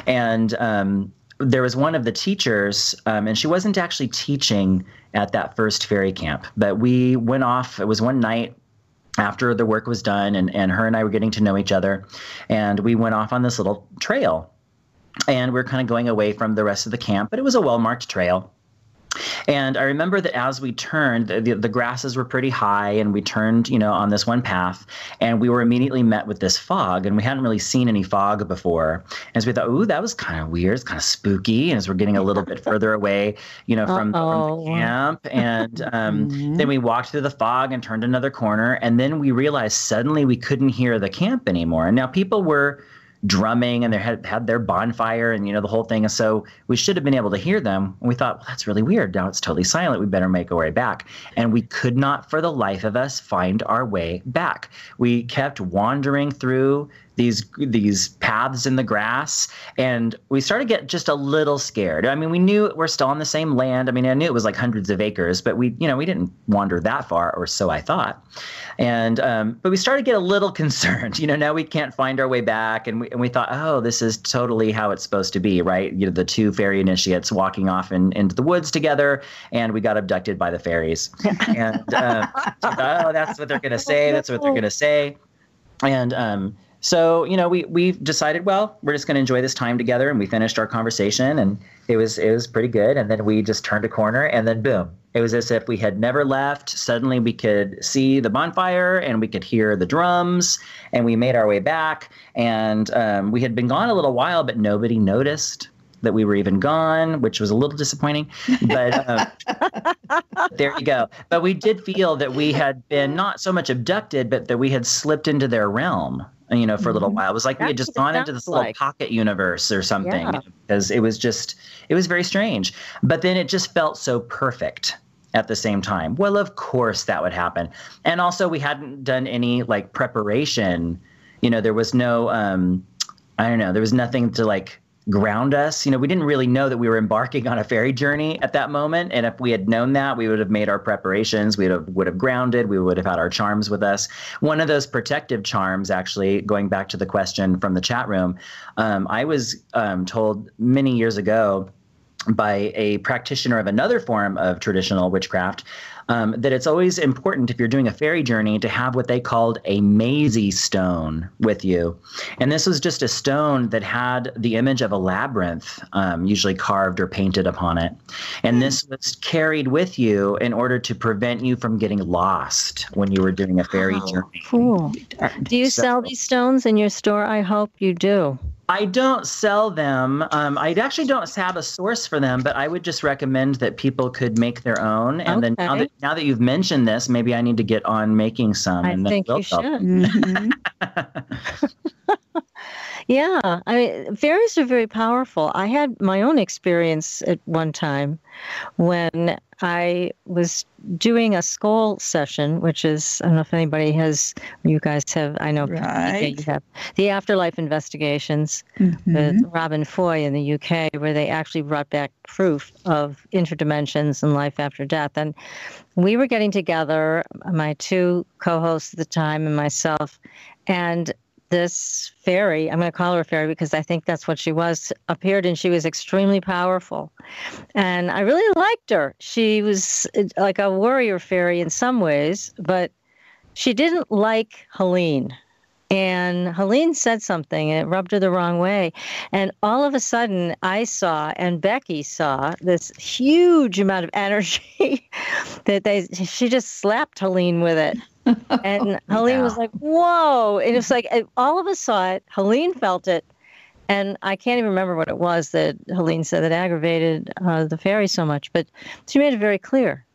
And there was one of the teachers, and she wasn't actually teaching at that first fairy camp, but we went off. It was one night after the work was done, and her and I were getting to know each other, and we went off on this little trail, and we were kind of going away from the rest of the camp, but it was a well-marked trail. And I remember that as we turned, the grasses were pretty high, and we turned, on this one path, and we were immediately met with this fog, and we hadn't really seen any fog before. And so we thought, ooh, that was kind of weird. It's kind of spooky. And as we're getting a little bit further away, from the camp, and then we walked through the fog and turned another corner, and then we realized suddenly we couldn't hear the camp anymore. And now people were drumming, and they had their bonfire, and the whole thing. And so we should have been able to hear them. And we thought, well, that's really weird. Now it's totally silent. We better make our way back. And we could not, for the life of us, find our way back. We kept wandering through these paths in the grass, and we started to get just a little scared. I mean, we knew we're still on the same land. I mean, I knew it was like hundreds of acres, but we didn't wander that far, or so I thought. And but we started to get a little concerned. Now we can't find our way back, and we thought, oh, this is totally how it's supposed to be, right? The two fairy initiates walking off into the woods together, and we got abducted by the fairies. And oh, that's what they're gonna say. That's what they're gonna say. And so, we decided, well, we're just going to enjoy this time together, and we finished our conversation, and it was pretty good. And then we just turned a corner, and then boom, it was as if we had never left. Suddenly we could see the bonfire, and we could hear the drums, and we made our way back. And we had been gone a little while, but nobody noticed that we were even gone, which was a little disappointing, but there you go. But we did feel that we had been not so much abducted, but that we had slipped into their realm, for a little while. It was like we had just gone into this little pocket universe or something, because it was very strange. But then it just felt so perfect at the same time. Well, of course that would happen. And also we hadn't done any preparation. There was no, there was nothing to ground us. We didn't really know that we were embarking on a fairy journey at that moment. And if we had known that, we would have made our preparations. We would have grounded. We would have had our charms with us. One of those protective charms, actually, going back to the question from the chat room, I was told many years ago by a practitioner of another form of traditional witchcraft that it's always important, if you're doing a fairy journey, to have what they called a mazy stone with you. And this was just a stone that had the image of a labyrinth, usually carved or painted upon it. And this was carried with you in order to prevent you from getting lost when you were doing a fairy journey. Cool. Do you sell these stones in your store? I hope you do. I don't sell them. I actually don't have a source for them, but I would just recommend that people could make their own. And then now that you've mentioned this, maybe I need to get on making some. I think you should. Mm-hmm. Yeah. I mean, fairies are very powerful. I had my own experience at one time when I was doing a skull session, which is, I don't know if anybody has, you guys have, I know you have the Afterlife Investigations with Robin Foy in the UK, where they actually brought back proof of interdimensions and life after death. And we were getting together, my two co-hosts at the time and myself, and this fairy, I'm going to call her a fairy because I think that's what she was, appeared, and she was extremely powerful. And I really liked her. She was like a warrior fairy in some ways, but she didn't like Helene. And Helene said something, and it rubbed her the wrong way. And all of a sudden, I saw, and Becky saw, this huge amount of energy that she just slapped Helene with it. And Helene was like, whoa. And it's like, all of us saw it. Helene felt it. And I can't even remember what it was that Helene said that aggravated the fairy so much. But she made it very clear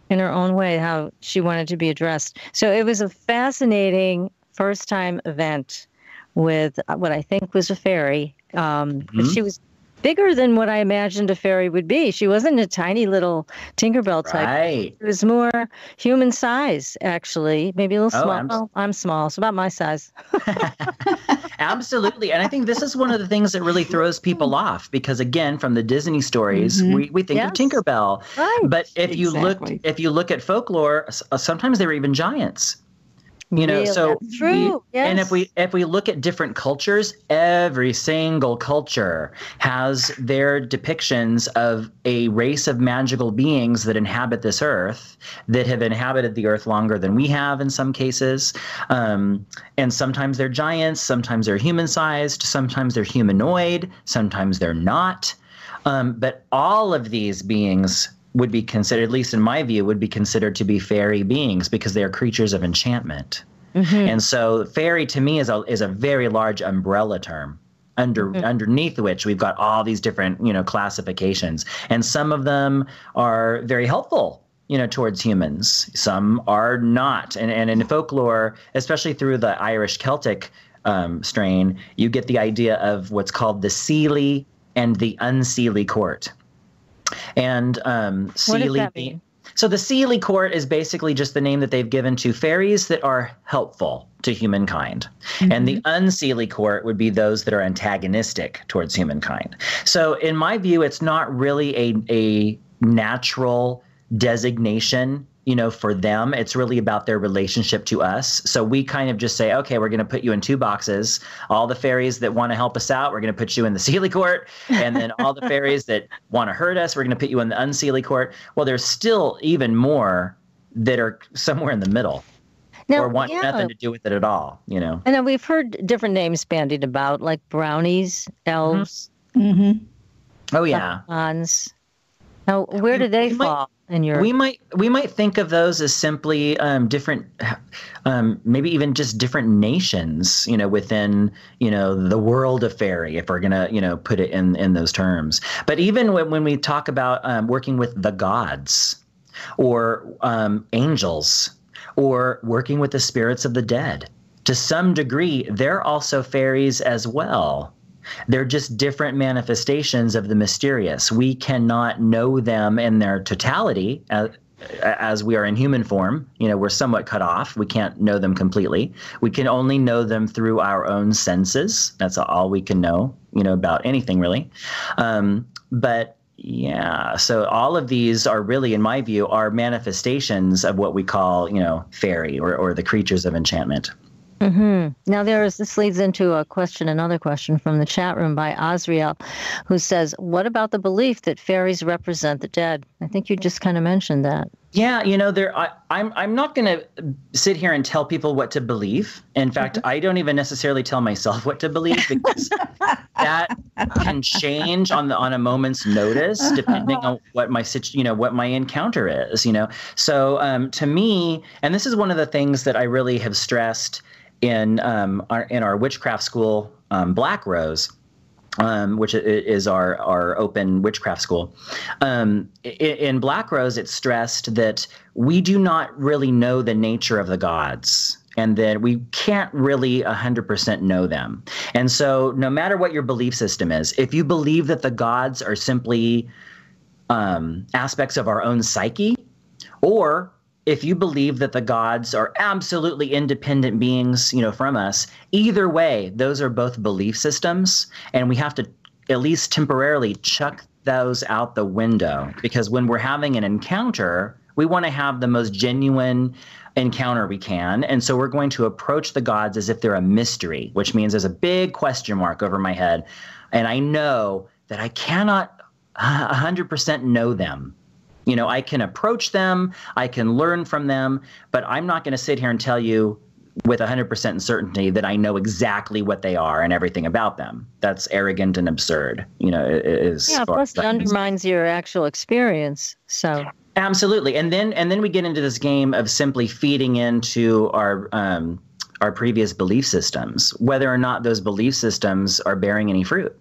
in her own way how she wanted to be addressed. So it was a fascinating first-time event with what I think was a fairy. But she was bigger than what I imagined a fairy would be. She wasn't a tiny little Tinkerbell type. Right. It was more human size, actually. Maybe a little small. I'm small, so about my size. Absolutely. And I think this is one of the things that really throws people off, because again, from the Disney stories, we think of Tinkerbell. Right. But if you look at folklore, sometimes they were even giants. So true. Yes. And if we look at different cultures, every single culture has their depictions of a race of magical beings that inhabit this earth, that have inhabited the earth longer than we have in some cases. And sometimes they're giants, sometimes they're human-sized, sometimes they're humanoid, sometimes they're not. But all of these beings would be considered, at least in my view, would be considered to be fairy beings because they are creatures of enchantment. And so fairy to me is a very large umbrella term underneath which we've got all these different, classifications. And some of them are very helpful, towards humans. Some are not. And in folklore, especially through the Irish Celtic strain, you get the idea of what's called the Seelie and the Unseelie court. And what does that mean? So the Seelie court is basically just the name that they've given to fairies that are helpful to humankind. And the Unseelie court would be those that are antagonistic towards humankind. So in my view, it's not really a natural designation, for them. It's really about their relationship to us. So we kind of just say, okay, we're going to put you in two boxes. All the fairies that want to help us out, we're going to put you in the Seelie court. And then all the fairies that want to hurt us, we're going to put you in the Unseelie court. Well, there's still even more that are somewhere in the middle. Now, or want nothing to do with it at all, And then we've heard different names bandied about, like brownies, elves. Oh, yeah. Leprechauns. Now, where do they fall? We might think of those as simply different, maybe even just different nations, within, the world of fairy, if we're gonna, put it in those terms. But even when we talk about working with the gods, or angels, or working with the spirits of the dead, to some degree, they're also fairies as well. They're just different manifestations of the mysterious. We cannot know them in their totality as we are in human form. We're somewhat cut off. We can't know them completely. We can only know them through our own senses. That's all we can know, about anything really. But yeah, so all of these are really, in my view, are manifestations of what we call, fairy or the creatures of enchantment. Now, this leads into another question from the chat room by Azriel, who says, what about the belief that fairies represent the dead? I think you just kind of mentioned that. Yeah, I'm not going to sit here and tell people what to believe. In fact, I don't even necessarily tell myself what to believe, because that can change on a moment's notice, depending on what my encounter is. So to me, and this is one of the things that I really have stressed in our witchcraft school, Black Rose, which is our open witchcraft school. In Black Rose, it's stressed that we do not really know the nature of the gods, and that we can't really 100% know them. And so no matter what your belief system is, if you believe that the gods are simply aspects of our own psyche, or if you believe that the gods are absolutely independent beings, from us, either way, those are both belief systems, and we have to at least temporarily chuck those out the window, because when we're having an encounter, we want to have the most genuine encounter we can. And so we're going to approach the gods as if they're a mystery, which means there's a big question mark over my head. And I know that I cannot 100% know them. I can approach them, I can learn from them, but I'm not going to sit here and tell you with 100% certainty that I know exactly what they are and everything about them. That's arrogant and absurd. Plus it undermines your actual experience. So absolutely, and then we get into this game of simply feeding into our previous belief systems, whether or not those belief systems are bearing any fruit.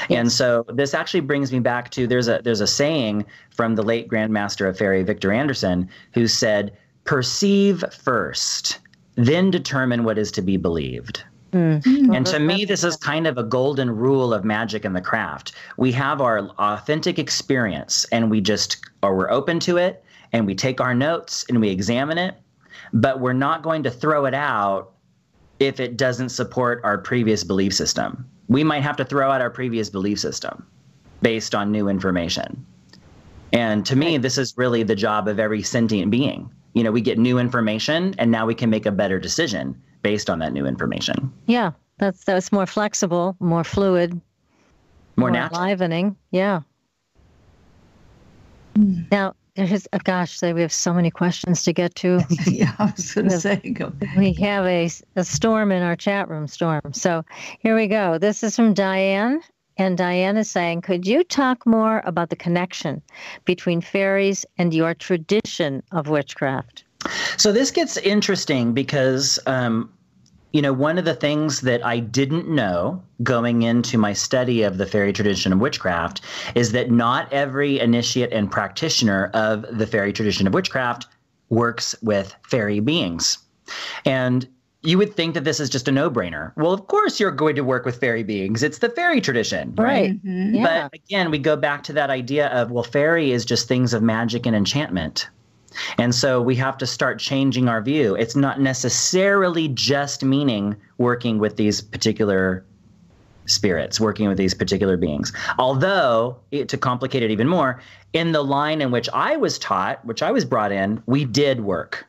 And so this actually brings me back to there's a saying from the late Grand Master of Fairy, Victor Anderson, who said, "Perceive first, then determine what is to be believed." And to me, this is kind of a golden rule of magic and the craft. We have our authentic experience, and we're open to it, and we take our notes and we examine it, but we're not going to throw it out if it doesn't support our previous belief system. We might have to throw out our previous belief system based on new information. And to me, this is really the job of every sentient being. We get new information, and now we can make a better decision based on that new information. Yeah, that's more flexible, more fluid, more natural, enlivening. Yeah. Now, we have so many questions to get to. Yeah, I was going to say, go. We have a storm in our chat room, Storm. So here we go. This is from Diane, And Diana's saying, could you talk more about the connection between fairies and your tradition of witchcraft? So this gets interesting because, one of the things that I didn't know going into my study of the Faery Tradition of Witchcraft is that not every initiate and practitioner of the Faery Tradition of Witchcraft works with fairy beings. And you would think that this is just a no-brainer. Well, of course you're going to work with fairy beings. It's the fairy tradition, right? Mm-hmm. Yeah. But again, we go back to that idea of, well, fairy is just things of magic and enchantment. And so we have to start changing our view. It's not necessarily just meaning working with these particular spirits, working with these particular beings. Although, to complicate it even more, in the line in which I was taught, which I was brought in, we did work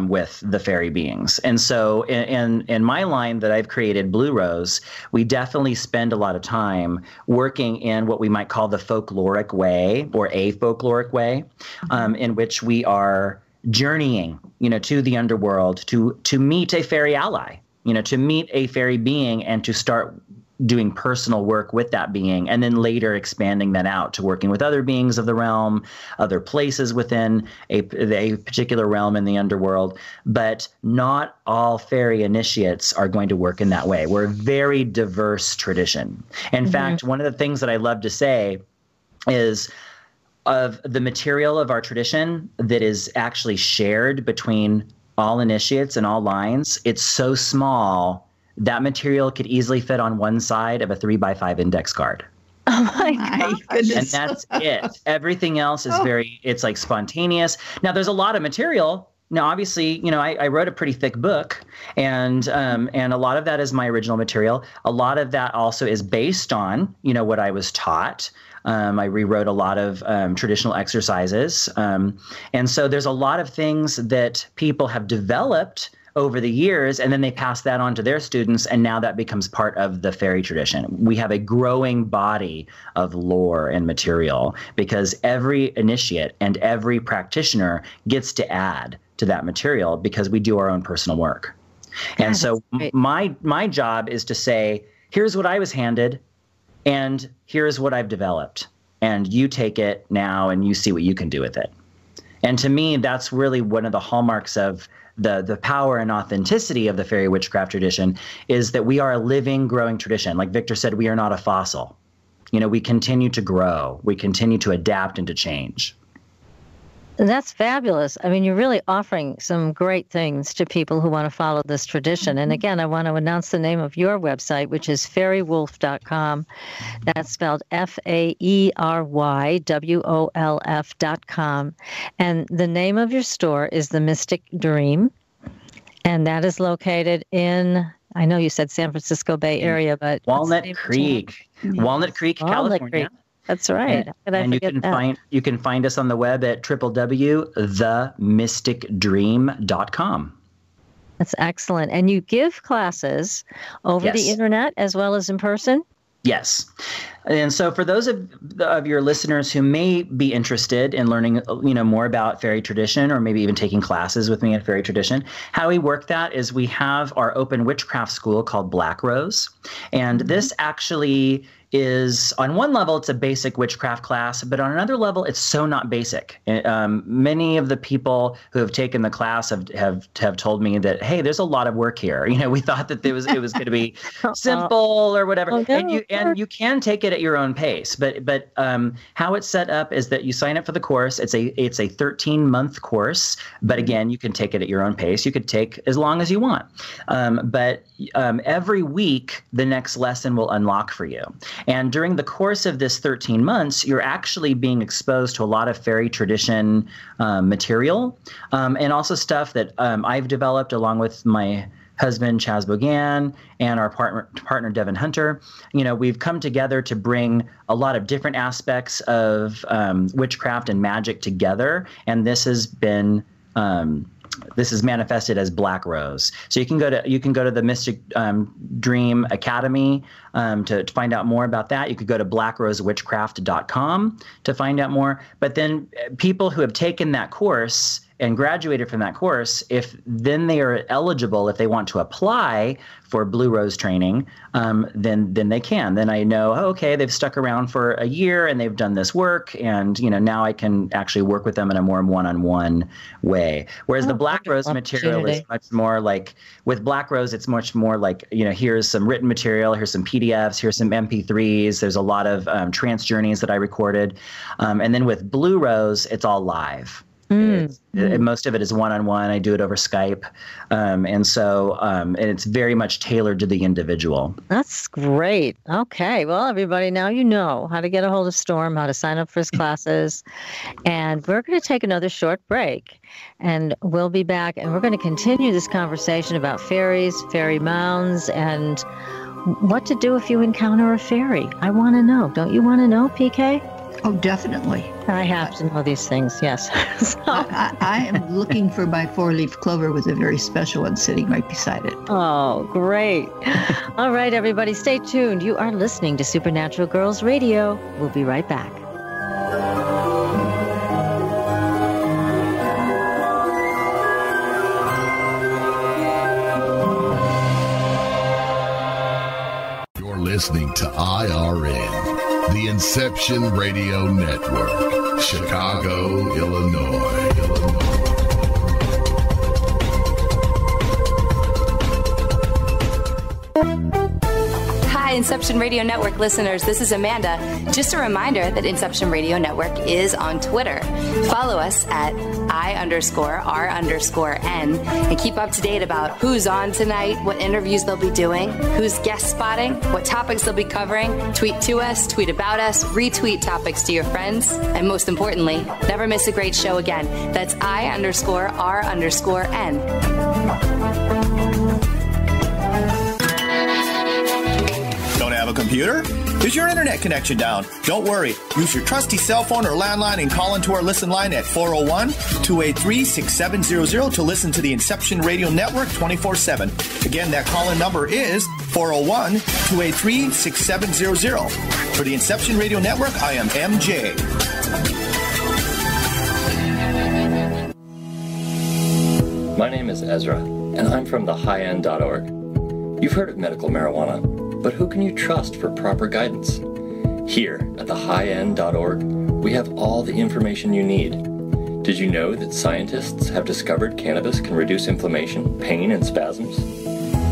with the fairy beings. And so in my line that I've created, BlueRose, we definitely spend a lot of time working in what we might call the folkloric way, or a folkloric way, in which we are journeying, to the underworld to meet a fairy ally, to meet a fairy being and to start doing personal work with that being, and then later expanding that out to working with other beings of the realm, other places within a particular realm in the underworld. But not all fairy initiates are going to work in that way. We're a very diverse tradition. In fact, one of the things that I love to say is, of the material of our tradition that is actually shared between all initiates and all lines, it's so small that material could easily fit on one side of a 3x5 index card. Oh my goodness. And that's it. Everything else is it's like spontaneous. Now, there's a lot of material. Now, obviously, I wrote a pretty thick book, and a lot of that is my original material. A lot of that also is based on, what I was taught. I rewrote a lot of traditional exercises. And so there's a lot of things that people have developed over the years, and then they pass that on to their students, and now that becomes part of the fairy tradition. We have a growing body of lore and material because every initiate and every practitioner gets to add to that material because we do our own personal work. And so my job is to say, here's what I was handed, and here's what I've developed, and you take it now and you see what you can do with it. And to me, that's really one of the hallmarks of the power and authenticity of the fairy witchcraft tradition, is that we are a living, growing tradition. Like Victor said, we are not a fossil. We continue to grow. We continue to adapt and to change. That's fabulous. I mean, you're really offering some great things to people who want to follow this tradition. And again, I want to announce the name of your website, which is faerywolf.com. That's spelled FAERYWOLF.com. And the name of your store is The Mystic Dream. And that is located in, I know you said San Francisco Bay Area, but Walnut Creek, California. That's right. And you can find us on the web at www.themysticdream.com. That's excellent. And you give classes over the internet as well as in person? Yes. And so for those of your listeners who may be interested in learning, more about fairy tradition, or maybe even taking classes with me at Fairy Tradition, how we work that is we have our open witchcraft school called Black Rose. And this actually is, on one level, it's a basic witchcraft class, but on another level, it's so not basic. Many of the people who have taken the class have told me that, hey, there's a lot of work here. We thought that it was going to be simple or whatever. And you can take it at your own pace. But how it's set up is that you sign up for the course. It's a 13-month course, but again, you can take it at your own pace. You could take as long as you want. But every week, the next lesson will unlock for you. And during the course of this 13 months, you're actually being exposed to a lot of fairy tradition material, and also stuff that I've developed along with my husband, Chaz Bogan, and our partner, Devin Hunter. We've come together to bring a lot of different aspects of witchcraft and magic together, and this is manifested as Black Rose. So you can go to the Mystic Dream Academy to find out more about that. You could go to blackrosewitchcraft.com to find out more. But then people who have taken that course and graduated from that course, if then they are eligible, if they want to apply for BlueRose training, then they can. Then I know, okay, they've stuck around for a year and they've done this work, and now I can actually work with them in a more one-on-one way. Whereas the Black Rose material is much more like, with Black Rose, it's much more like, here's some written material, here's some PDFs, here's some MP3s. There's a lot of trance journeys that I recorded, and then with BlueRose, it's all live. Most of it is one-on-one. I do it over Skype. And it's very much tailored to the individual. That's great. Okay. Well, everybody, now you know how to get a hold of Storm, how to sign up for his classes. And we're going to take another short break. And we'll be back, and we're going to continue this conversation about fairies, fairy mounds, and what to do if you encounter a fairy. I want to know. Don't you want to know, PK? Oh, definitely. I have to know these things, yes. I am looking for my 4-leaf clover with a very special one sitting right beside it. Oh, great. All right, everybody, stay tuned. You are listening to Supernatural Girls Radio. We'll be right back. You're listening to IRN. The Inception Radio Network, Chicago, Illinois. Hi, Inception Radio Network listeners. This is Amanda. Just a reminder that Inception Radio Network is on Twitter. Follow us at I_R_N and keep up to date about who's on tonight, what interviews they'll be doing, who's guest spotting, what topics they'll be covering. Tweet to us, tweet about us, retweet topics to your friends, and most importantly, never miss a great show again. That's I_R_N. Don't have a computer? Is your internet connection down? Don't worry. Use your trusty cell phone or landline and call into our listen line at 401-283-6700 to listen to the Inception Radio Network 24/7. Again, that call-in number is 401-283-6700. For the Inception Radio Network, I am MJ. My name is Ezra, and I'm from thehighendorg. You've heard of medical marijuana, but who can you trust for proper guidance? Here at thehighendorg, we have all the information you need. Did you know that scientists have discovered cannabis can reduce inflammation, pain, and spasms?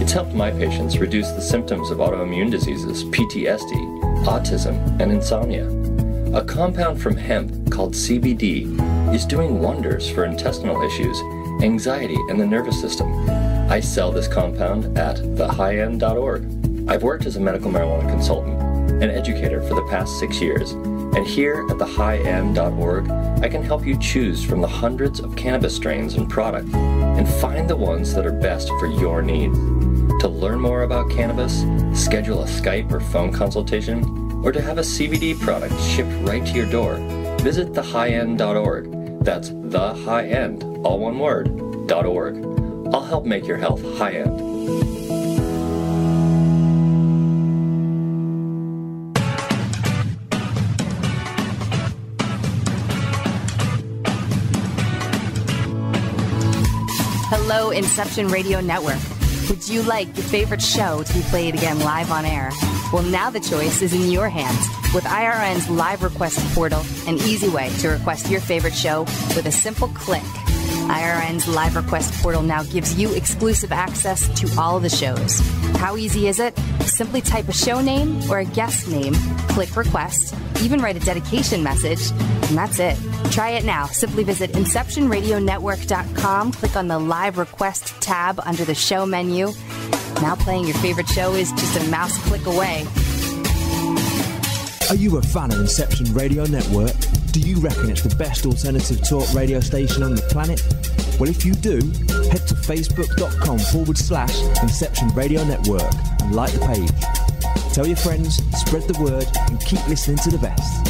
It's helped my patients reduce the symptoms of autoimmune diseases, PTSD, autism, and insomnia. A compound from hemp called CBD is doing wonders for intestinal issues, anxiety, and the nervous system. I sell this compound at thehighendorg. I've worked as a medical marijuana consultant and educator for the past 6 years, and here at thehighendorg, I can help you choose from the hundreds of cannabis strains and products and find the ones that are best for your needs. To learn more about cannabis, schedule a Skype or phone consultation, or to have a CBD product shipped right to your door, visit thehighendorg. That's thehighendorg, all one word, .org. I'll help make your health high-end. Hello, Inception Radio Network. Would you like your favorite show to be played again live on air? Well, now the choice is in your hands with IRN's live request portal, an easy way to request your favorite show with a simple click. IRN's live request portal now gives you exclusive access to all the shows. How easy is it? Simply type a show name or a guest name, click request, even write a dedication message, and that's it. Try it now. Simply visit InceptionRadioNetwork.com, click on the live request tab under the show menu. Now playing your favorite show is just a mouse click away. Are you a fan of Inception Radio Network? Do you reckon it's the best alternative talk radio station on the planet? Well, if you do, head to facebook.com/Inception Radio Network and like the page. Tell your friends, spread the word, and keep listening to the best.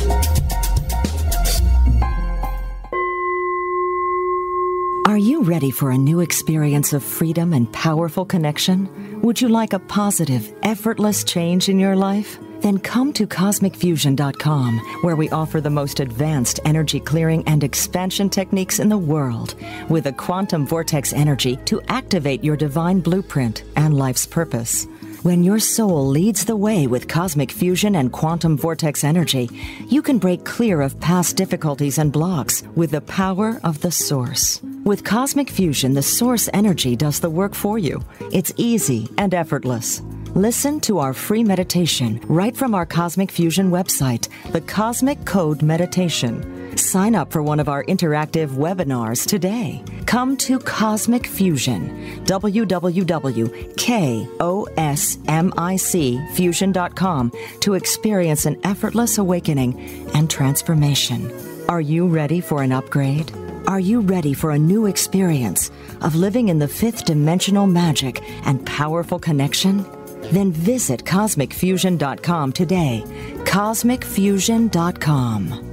Are you ready for a new experience of freedom and powerful connection? Would you like a positive, effortless change in your life? Then come to CosmicFusion.com, where we offer the most advanced energy clearing and expansion techniques in the world, with a quantum vortex energy to activate your divine blueprint and life's purpose. When your soul leads the way with cosmic fusion and quantum vortex energy, you can break clear of past difficulties and blocks with the power of the source. With cosmic fusion, the source energy does the work for you. It's easy and effortless. Listen to our free meditation right from our Cosmic Fusion website, the Cosmic Code Meditation. Sign up for one of our interactive webinars today. Come to Cosmic Fusion, www.cosmicfusion.com, to experience an effortless awakening and transformation. Are you ready for an upgrade? Are you ready for a new experience of living in the fifth dimensional magic and powerful connection? Then visit CosmicFusion.com today. CosmicFusion.com.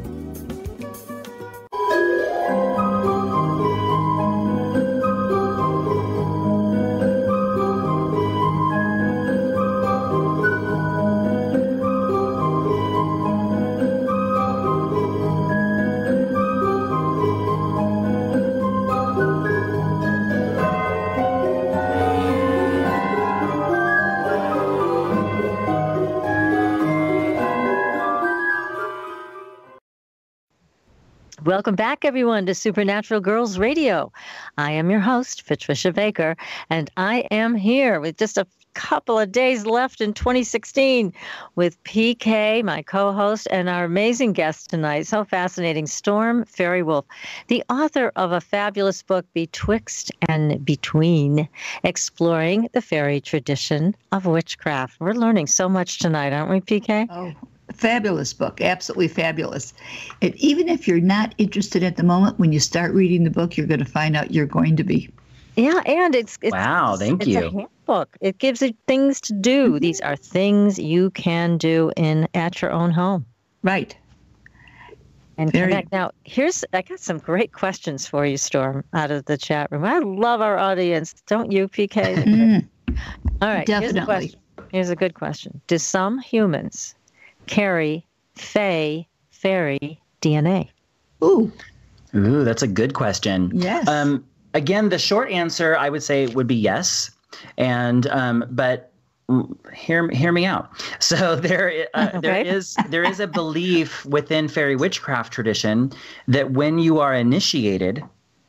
Welcome back, everyone, to Supernatural Girls Radio. I am your host, Patricia Baker, and I am here with just a couple of days left in 2016 with PK, my co-host, and our amazing guest tonight, so fascinating, Storm Faerywolf, the author of a fabulous book, Betwixt and Between, exploring the fairy tradition of witchcraft. We're learning so much tonight, aren't we, PK? Oh, fabulous book. Absolutely fabulous. And even if you're not interested at the moment, when you start reading the book, you're going to find out you're going to be. Yeah, and it's wow, thank you. It's a handbook. It gives you things to do. Mm-hmm. These are things you can do at your own home. Right. And connect. Now, I got some great questions for you, Storm, out of the chat room. I love our audience. Don't you, PK? All right. Definitely. Here's a good question. Do some humans carry fairy DNA? Ooh, that's a good question. Yes. Again, the short answer I would say would be yes, and but hear me out. So there is a belief within fairy witchcraft tradition that when you are initiated,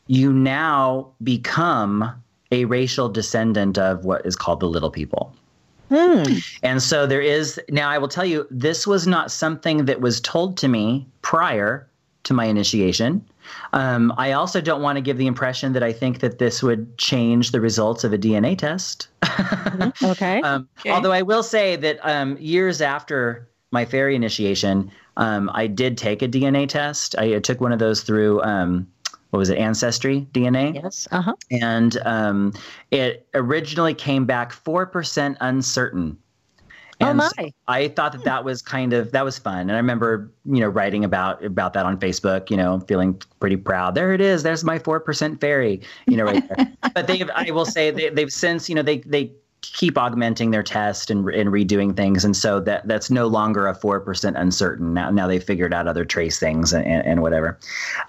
you now become a racial descendant of what is called the little people. And so there is, now I will tell you, this was not something that was told to me prior to my initiation. I also don't want to give the impression that I think that this would change the results of a DNA test. Okay. Although I will say that years after my fairy initiation, I did take a DNA test. I took one of those through what was it, Ancestry DNA? Yes. And it originally came back 4% uncertain. And my! So I thought that was that was fun. And I remember, writing about that on Facebook, feeling pretty proud. There it is. There's my 4% fairy, right there. But I will say they've since, they keep augmenting their test and redoing things. And so that's no longer a 4% uncertain. Now they've figured out other trace things and whatever.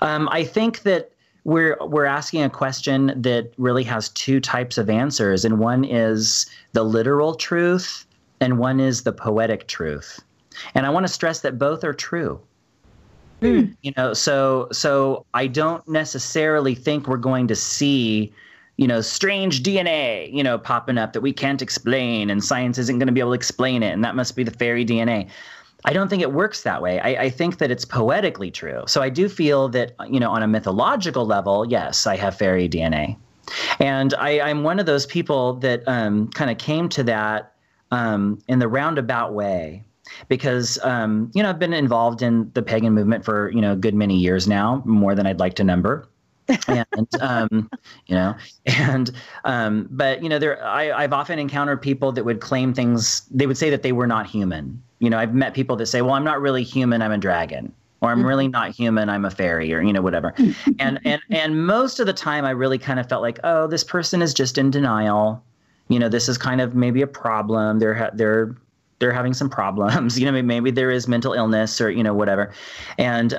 I think that we're asking a question that really has two types of answers. And one is the literal truth and one is the poetic truth. And I want to stress that both are true. So I don't necessarily think we're going to see strange DNA, popping up that we can't explain and science isn't going to be able to explain it. And that must be the fairy DNA. I don't think it works that way. I think that it's poetically true. So I do feel that, on a mythological level, yes, I have fairy DNA. And I'm one of those people that kind of came to that in the roundabout way. Because, I've been involved in the pagan movement for, a good many years now, more than I'd like to number. And, I've often encountered people that would claim things, they would say that they were not human. I've met people that say, well, I'm not really human, I'm a dragon, or I'm really not human, I'm a fairy, or, whatever. And most of the time I really kind of felt like, oh, this person is just in denial. This is kind of maybe a problem. They're they're having some problems. Maybe there is mental illness or, whatever. And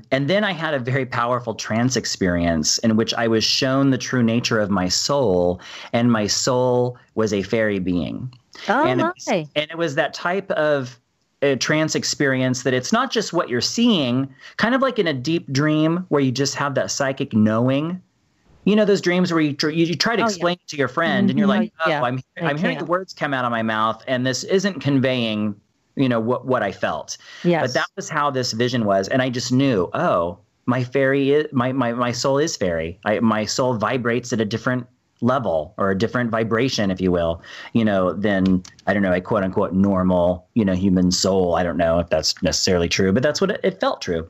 then I had a very powerful trance experience in which I was shown the true nature of my soul, and my soul was a fairy being. Oh, and my. It was that type of a trance experience that it's not just what you're seeing, kind of like in a deep dream where you just have that psychic knowing. Those dreams where you try to explain it to your friend and you're like, I'm hearing the words come out of my mouth and this isn't conveying, what I felt. Yes. But that was how this vision was. And I just knew, my fairy is my soul is fairy. My soul vibrates at a different level or a different vibration, if you will, than, I don't know, a quote unquote normal, human soul. I don't know if that's necessarily true, but that's what it felt true.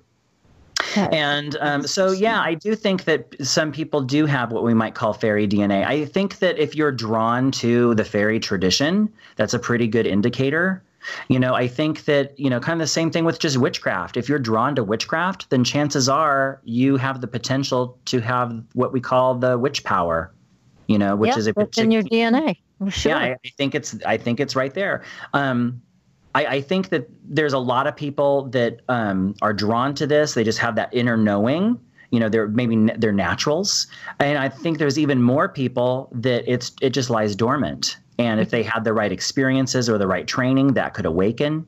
And I do think that some people do have what we might call fairy DNA. I think that if you're drawn to the fairy tradition, that's a pretty good indicator. I think that, kind of the same thing with just witchcraft. If you're drawn to witchcraft, then chances are you have the potential to have what we call the witch power, which is it's in your DNA. Sure. Yeah, I think it's right there. I think that there's a lot of people that are drawn to this. They just have that inner knowing. They're naturals. And I think there's even more people that it just lies dormant. And if they had the right experiences or the right training, that could awaken.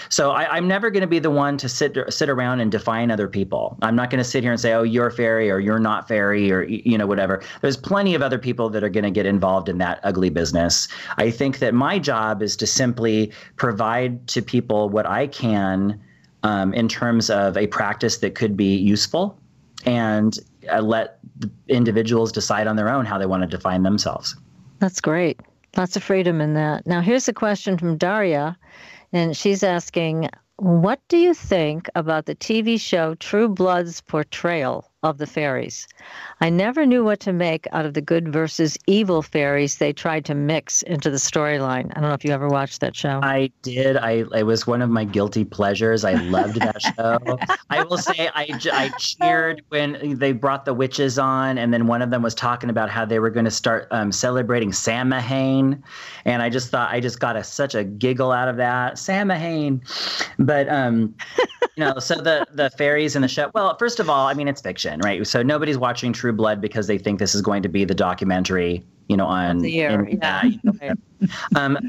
So I'm never going to be the one to sit around and define other people. I'm not going to sit here and say, oh, you're fairy or you're not fairy or, whatever. There's plenty of other people that are going to get involved in that ugly business. I think that my job is to simply provide to people what I can in terms of a practice that could be useful, and let the individuals decide on their own how they want to define themselves. That's great. Lots of freedom in that. Now, here's a question from Daria. And she's asking, what do you think about the TV show True Blood's portrayal of the fairies? I never knew what to make out of the good versus evil fairies they tried to mix into the storyline. I don't know if you ever watched that show. I did. It was one of my guilty pleasures. I loved that show. I will say I cheered when they brought the witches on, and then one of them was talking about how they were going to start celebrating Samhain. And I just thought I just got such a giggle out of that. Samhain. But, so the fairies in the show, well, first of all, it's fiction, right? So nobody's watching True Blood because they think this is going to be the documentary, on the year.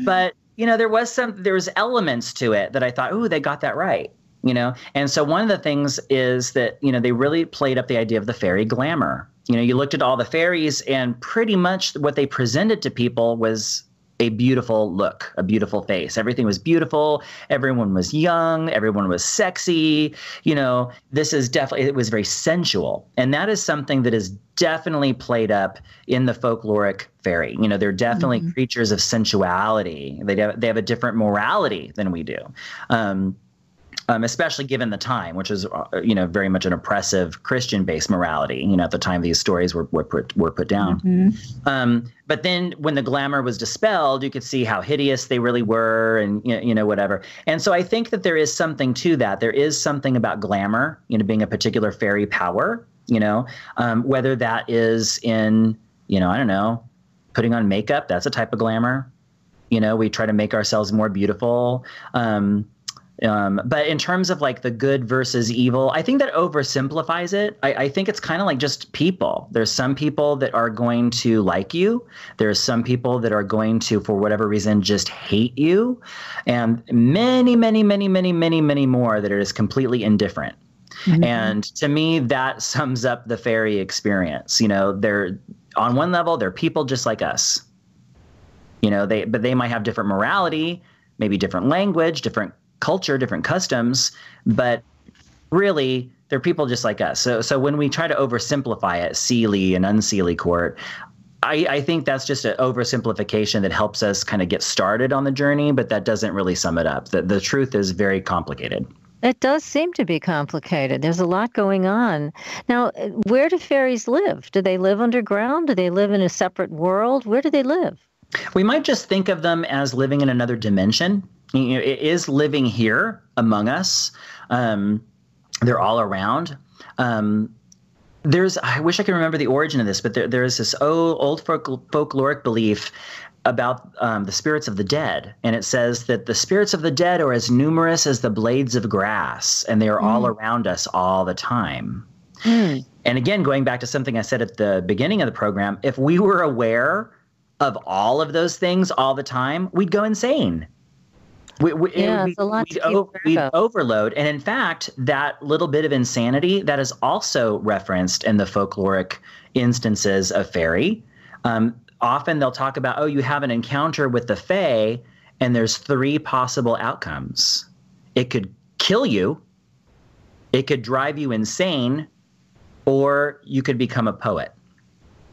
But, there was elements to it that I thought, ooh, they got that right. And so one of the things is that, they really played up the idea of the fairy glamour. You looked at all the fairies and pretty much what they presented to people was a beautiful look, a beautiful face. Everything was beautiful. Everyone was young. Everyone was sexy. It was very sensual. And that is something that is definitely played up in the folkloric fairy. They're definitely creatures of sensuality. They have a different morality than we do. Especially given the time, which is, very much an oppressive Christian-based morality, at the time these stories were put down. Mm-hmm. But then when the glamour was dispelled, you could see how hideous they really were and, whatever. And so I think that there is something to that. There is something about glamour, being a particular fairy power, whether that is in, I don't know, putting on makeup, that's a type of glamour. We try to make ourselves more beautiful. But in terms of like the good versus evil, I think that oversimplifies it. I think it's kind of like just people. There's some people that are going to like you. There's some people that are going to, for whatever reason, just hate you. And many, many, many, many, many, many more that are just completely indifferent. Mm-hmm. And to me, that sums up the fairy experience. They're on one level, they're people just like us. But they might have different morality, maybe different language, different culture, different customs, but really they're people just like us. So when we try to oversimplify it, Seelie and unseelie court, I think that's just an oversimplification that helps us kind of get started on the journey, but that doesn't really sum it up. The truth is very complicated. It does seem to be complicated. There's a lot going on. Now, where do fairies live? Do they live underground? Do they live in a separate world? Where do they live? We might just think of them as living in another dimension. It is living here among us. They're all around. I wish I could remember the origin of this, but there is this old folkloric belief about the spirits of the dead, and it says that the spirits of the dead are as numerous as the blades of grass, and they are all around us all the time. And again, going back to something I said at the beginning of the program, if we were aware of all of those things all the time, we'd go insane. We'd overload. And in fact, that little bit of insanity that is also referenced in the folkloric instances of Faery. Often they'll talk about, oh, you have an encounter with the Fae, and there's 3 possible outcomes. It could kill you, it could drive you insane, or you could become a poet.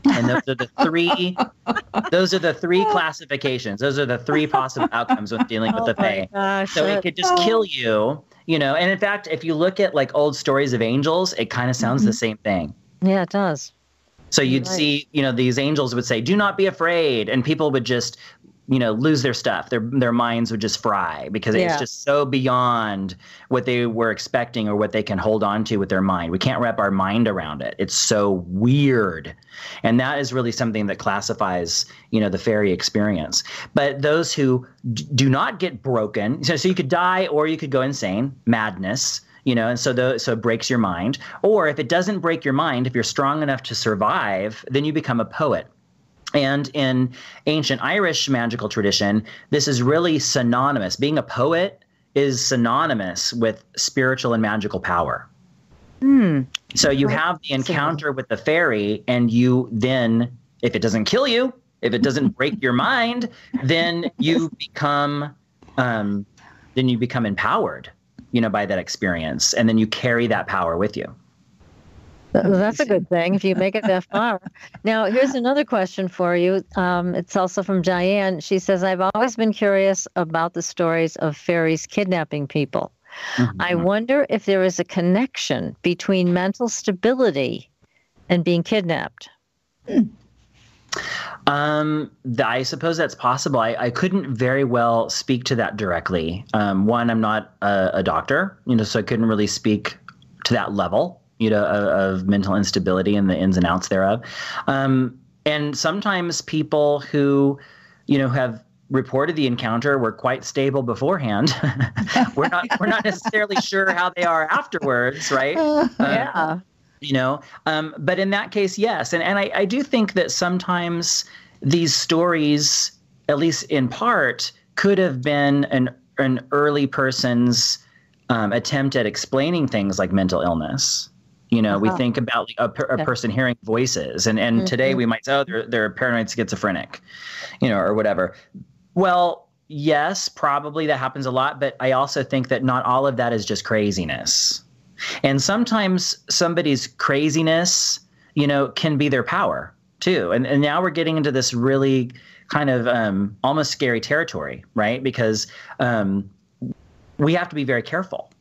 And those are the 3 classifications. Those are the 3 possible outcomes when dealing with the Fae. So it could just kill you, and in fact, if you look at like old stories of angels, it kind of sounds the same thing. Yeah, it does. So you'd see, these angels would say, do not be afraid. And people would just, lose their stuff. Their minds would just fry because it's just so beyond what they were expecting or what they can hold on to with their mind. We can't wrap our mind around it. It's so weird. And that is really something that classifies, the Faery experience. But those who do not get broken, so you could die or you could go insane, madness. And so it breaks your mind. Or if it doesn't break your mind, if you're strong enough to survive, then you become a poet. And in ancient Irish magical tradition, this is really synonymous. Being a poet is synonymous with spiritual and magical power. So you have the encounter with the Faery, and you then, if it doesn't kill you, if it doesn't break your mind, then you become empowered. By that experience, and then you carry that power with you. That's a good thing if you make it that far. Now, here's another question for you. It's also from Diane. She says, I've always been curious about the stories of fairies kidnapping people. I wonder if there is a connection between mental stability and being kidnapped. I suppose that's possible. I couldn't very well speak to that directly. One, I'm not a doctor, so I couldn't really speak to that level, of mental instability and the ins and outs thereof. And sometimes people who, have reported the encounter were quite stable beforehand. We're not necessarily sure how they are afterwards, right? Yeah. But in that case, yes. And I do think that sometimes these stories, at least in part, could have been an early person's attempt at explaining things like mental illness. We think about a person hearing voices, and today we might say, oh, they're paranoid schizophrenic, or whatever. Well, yes, probably that happens a lot, but I also think that not all of that is just craziness. And sometimes somebody's craziness, can be their power too. And now we're getting into this really kind of almost scary territory, right? Because we have to be very careful,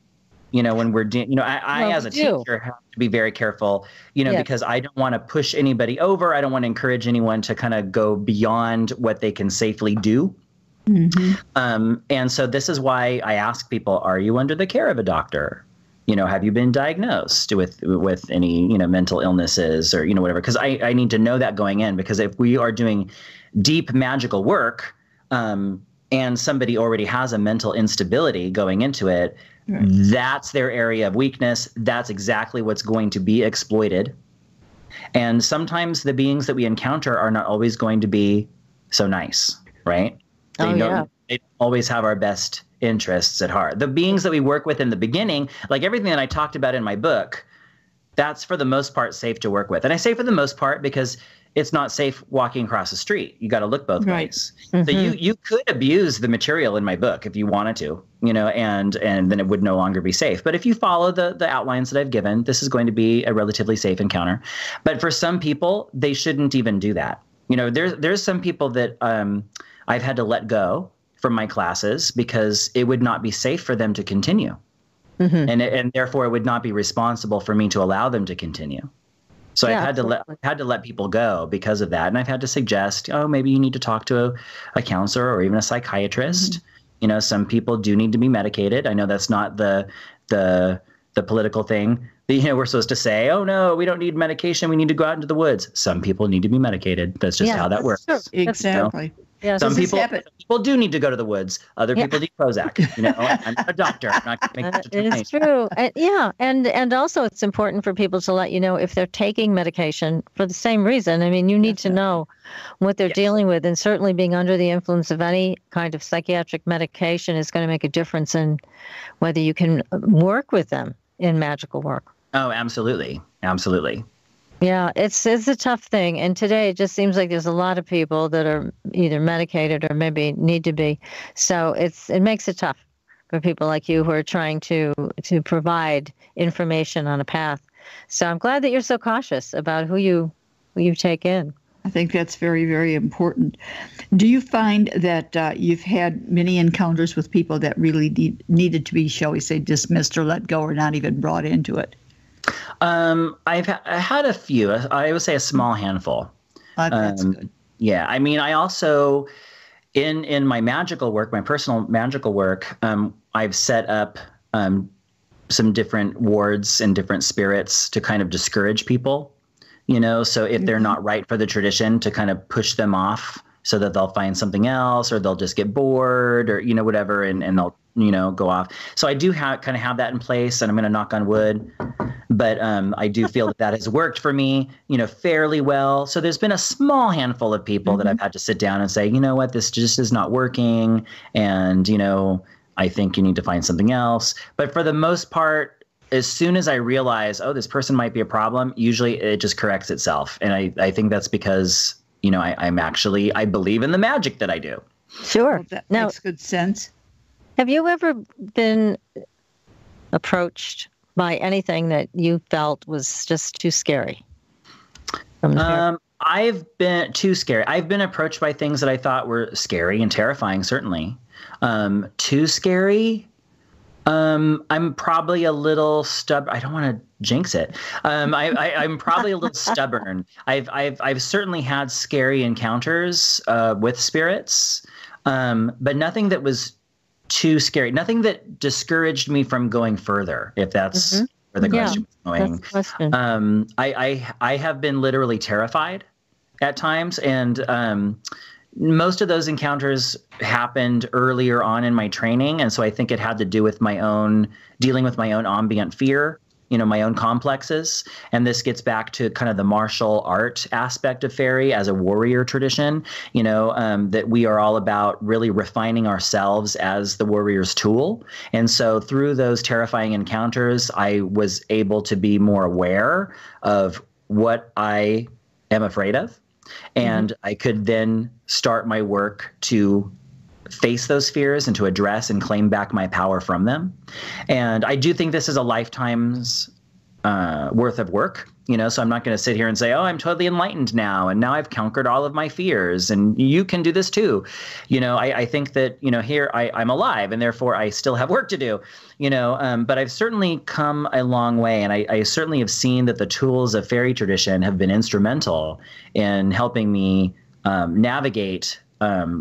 when we're I as a teacher have to be very careful, because I don't want to push anybody over. I don't want to encourage anyone to kind of go beyond what they can safely do. And so this is why I ask people, are you under the care of a doctor? Have you been diagnosed with any, mental illnesses or, whatever? Because I need to know that going in, because if we are doing deep magical work and somebody already has a mental instability going into it, that's their area of weakness. That's exactly what's going to be exploited. And sometimes the beings that we encounter are not always going to be so nice, right? They don't always have our best interests at heart. The beings that we work with in the beginning, like everything that I talked about in my book, that's for the most part safe to work with. And I say for the most part because it's not safe walking across the street. You got to look both ways. So you could abuse the material in my book if you wanted to, and then it would no longer be safe. But if you follow the outlines that I've given, this is going to be a relatively safe encounter. But for some people, they shouldn't even do that. There's some people that I've had to let go from my classes because it would not be safe for them to continue. And therefore it would not be responsible for me to allow them to continue. So I've had to let people go because of that. And I've had to suggest, maybe you need to talk to a counselor or even a psychiatrist. Some people do need to be medicated. I know that's not the political thing that, we're supposed to say, oh no, we don't need medication. We need to go out into the woods. Some people need to be medicated. That's just how that works. Exactly. Yeah, some people do need to go to the woods. Other people need Prozac. You know, I'm not a doctor. I'm not going to make that determination. It's true. And also it's important for people to let you know if they're taking medication for the same reason. I mean, you need to know what they're dealing with, and certainly being under the influence of any kind of psychiatric medication is going to make a difference in whether you can work with them in magical work. Oh, absolutely. Absolutely. Yeah, it's a tough thing. And today it just seems like there's a lot of people that are either medicated or maybe need to be. So it makes it tough for people like you who are trying to provide information on a path. So I'm glad that you're so cautious about who you take in. I think that's very, very important. Do you find that you've had many encounters with people that really needed to be, shall we say, dismissed or let go or not even brought into it? I had a few. I would say a small handful. That's good. Yeah, I mean, I also in my magical work, my personal magical work, I've set up some different wards and different spirits to kind of discourage people. You know, so if they're not right for the tradition, to kind of push them off so that they'll find something else, or they'll just get bored, or whatever, and they'll go off. So I do kind of have that in place, and I'm going to knock on wood. But I do feel that has worked for me, fairly well. So there's been a small handful of people that I've had to sit down and say, you know what, this just is not working. And, I think you need to find something else. But for the most part, as soon as I realize, this person might be a problem, usually it just corrects itself. And I think that's because, I believe in the magic that I do. Sure. Well, that makes good sense. Have you ever been approached by anything that you felt was just too scary? I've been too scary. I've been approached by things that I thought were scary and terrifying, certainly. Too scary. I'm probably a little stubborn. I don't want to jinx it. I'm probably a little stubborn. I've certainly had scary encounters with spirits, but nothing that was too scary. Nothing that discouraged me from going further, if that's where the question was going. That's the question. I have been literally terrified at times, and most of those encounters happened earlier on in my training, and so I think it had to do with dealing with my own ambient fear, my own complexes. And this gets back to kind of the martial art aspect of Faery as a warrior tradition, that we are all about really refining ourselves as the warrior's tool. And so through those terrifying encounters, I was able to be more aware of what I am afraid of. And I could then start my work to face those fears and to address and claim back my power from them. And I do think this is a lifetime's worth of work, so I'm not going to sit here and say, I'm totally enlightened now, and now I've conquered all of my fears, and you can do this too. I think that, here I'm alive, and therefore I still have work to do, but I've certainly come a long way, and I certainly have seen that the tools of Faery tradition have been instrumental in helping me navigate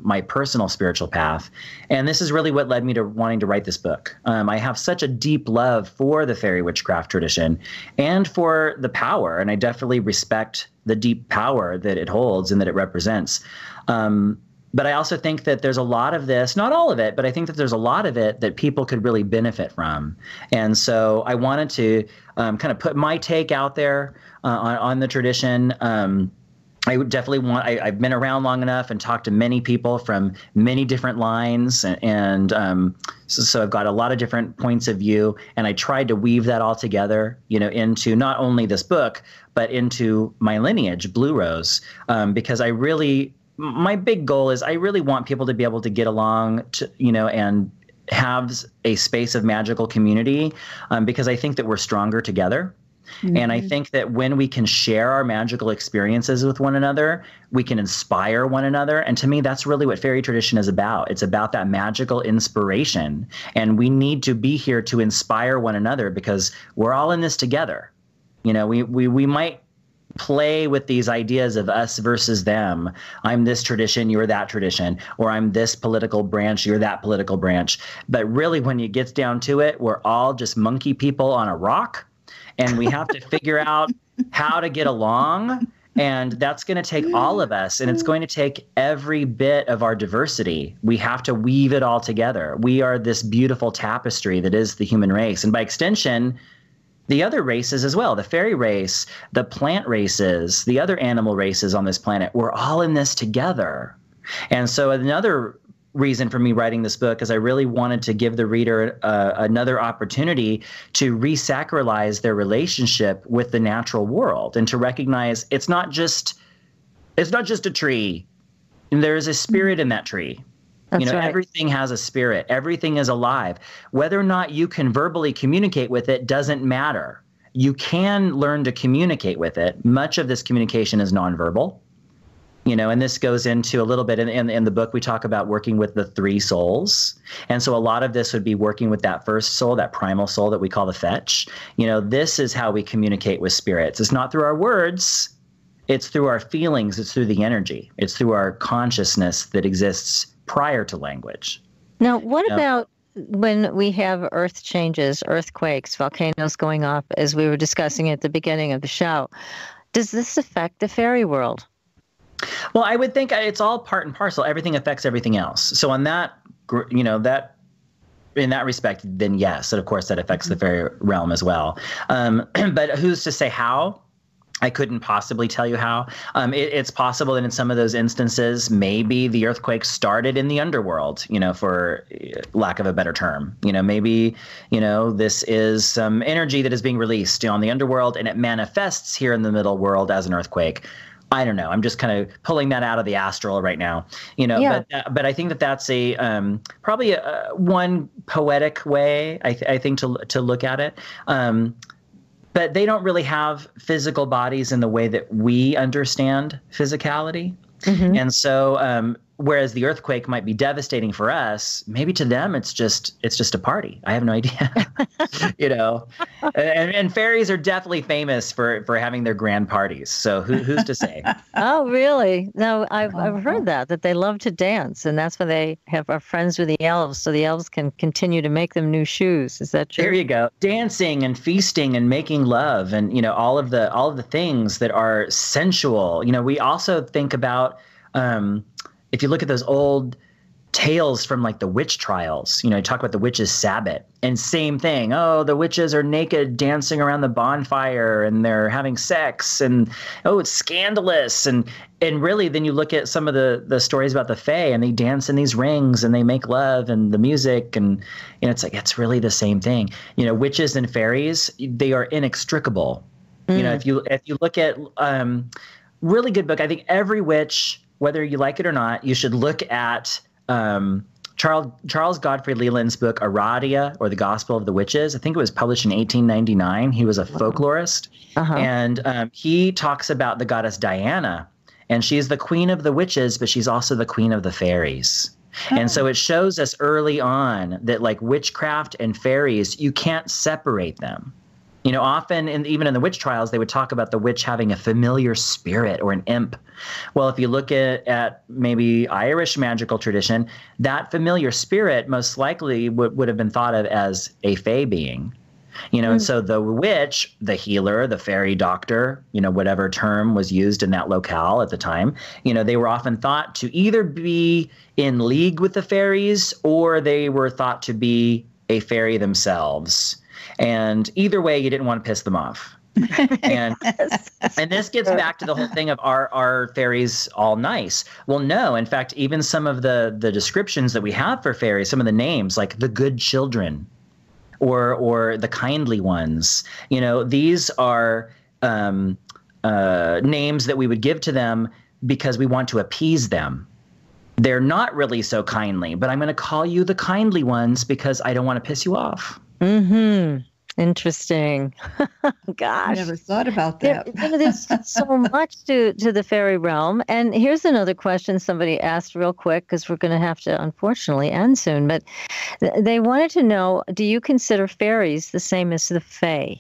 my personal spiritual path. And this is really what led me to wanting to write this book. I have such a deep love for the Faery witchcraft tradition and for the power, and I definitely respect the deep power that it holds and that it represents. But I also think that there's a lot of this, not all of it, but I think that there's a lot of it that people could really benefit from. And so I wanted to kind of put my take out there on the tradition. I would definitely I've been around long enough and talked to many people from many different lines. And so I've got a lot of different points of view. And I tried to weave that all together, into not only this book, but into my lineage, BlueRose, because my big goal is I really want people to be able to get along and have a space of magical community, because I think that we're stronger together. And I think that when we can share our magical experiences with one another, we can inspire one another. And to me, that's really what Faery tradition is about. It's about that magical inspiration. And we need to be here to inspire one another, because we're all in this together. We might play with these ideas of us versus them. I'm this tradition, you're that tradition, or I'm this political branch, you're that political branch. But really, when it gets down to it, we're all just monkey people on a rock. And we have to figure out how to get along And that's going to take all of us, and it's going to take every bit of our diversity. We have to weave it all together. We are this beautiful tapestry that is the human race. And by extension, the other races as well, the fairy race, the plant races, the other animal races on this planet, we're all in this together. And so another reason for me writing this book is I really wanted to give the reader another opportunity to resacralize their relationship with the natural world and to recognize it's not just a tree. There is a spirit in that tree. That's right. Everything has a spirit. Everything is alive. Whether or not you can verbally communicate with it doesn't matter. You can learn to communicate with it. Much of this communication is nonverbal. And this goes into a little bit in the book, we talk about working with the 3 souls. And so a lot of this would be working with that first soul, that primal soul that we call the fetch. This is how we communicate with spirits. It's not through our words. It's through our feelings. It's through the energy. It's through our consciousness that exists prior to language. Now, what about when we have earth changes, earthquakes, volcanoes going off, as we were discussing at the beginning of the show? Does this affect the fairy world? Well, I would think it's all part and parcel. Everything affects everything else. So on that, that in that respect, then yes, and of course that affects the fairy realm as well. But who's to say how? I couldn't possibly tell you how. It's possible that in some of those instances, maybe the earthquake started in the underworld, for lack of a better term. Maybe, this is some energy that is being released on the underworld and it manifests here in the middle world as an earthquake. I don't know. I'm just kind of pulling that out of the astral right now, Yeah. But I think that that's a probably one poetic way I think to look at it. But they don't really have physical bodies in the way that we understand physicality. Mm-hmm. And so whereas the earthquake might be devastating for us, maybe to them it's just a party. I have no idea. And fairies are definitely famous for having their grand parties. So who's to say? Oh, really? No, I've heard that they love to dance, and that's when they are friends with the elves, so the elves can continue to make them new shoes. Is that true? There you go. Dancing and feasting and making love, and all of the things that are sensual. We also think about if you look at those old tales from like the witch trials, you talk about the witches' Sabbath, and same thing. Oh, the witches are naked dancing around the bonfire and they're having sex, and it's scandalous. And really then you look at some of the stories about the Fae, and they dance in these rings and they make love, and the music, and it's like it's really the same thing. Witches and fairies, they are inextricable. If you look at really good book, I think every witch, whether you like it or not, you should look at Charles Godfrey Leland's book, Aradia, or The Gospel of the Witches. I think it was published in 1899. He was a folklorist. Uh-huh. And he talks about the goddess Diana. And she's the queen of the witches, but she's also the queen of the fairies. Oh. And so it shows us early on that like witchcraft and fairies, you can't separate them. Often, even in the witch trials, they would talk about the witch having a familiar spirit or an imp. Well, if you look at maybe Irish magical tradition, that familiar spirit most likely would have been thought of as a fae being. And so the witch, the healer, the fairy doctor, whatever term was used in that locale at the time, they were often thought to either be in league with the fairies, or they were thought to be a fairy themselves. And either way, you didn't want to piss them off. And this gets back to the whole thing of are fairies all nice? Well, no. In fact, even some of the descriptions that we have for fairies, some of the names like the good children or the kindly ones, these are names that we would give to them because we want to appease them. They're not really so kindly, but I'm going to call you the kindly ones because I don't want to piss you off. Mm-hmm. Interesting. Gosh. I never thought about that. There's so much to the fairy realm. And here's another question somebody asked real quick, because we're going to have to, unfortunately, end soon. But they wanted to know, do you consider fairies the same as the fae?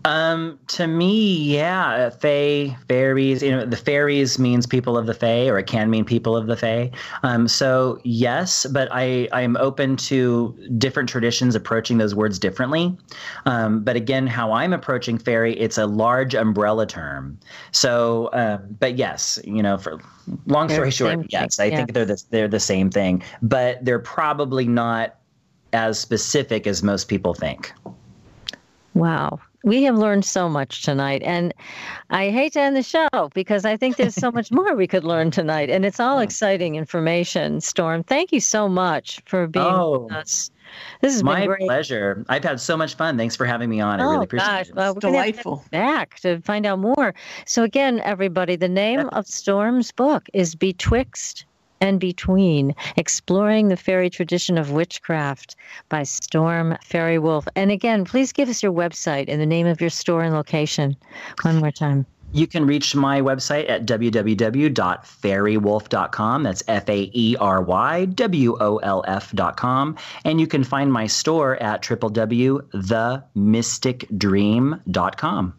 To me, yeah, fairies, the fairies means people of the fae, or it can mean people of the fae. So yes, but I'm open to different traditions approaching those words differently. But again, how I'm approaching fairy, it's a large umbrella term. So, but yes, for long story short, yes, I think they're the same thing, but they're probably not as specific as most people think. Wow. We have learned so much tonight, and I hate to end the show because I think there's so much more we could learn tonight, and it's all exciting information. Storm, thank you so much for being with us. This has been great. My pleasure. I've had so much fun. Thanks for having me on. I really appreciate it. Well, we're delightful. Have to get back to find out more. So again, everybody, the name of Storm's book is Betwixt and Between, Exploring the Faery Tradition of Witchcraft by Storm Faerywolf. And again, please give us your website and the name of your store and location one more time. You can reach my website at www.faerywolf.com. That's FAERYWOLF.com. And you can find my store at www.themysticdream.com.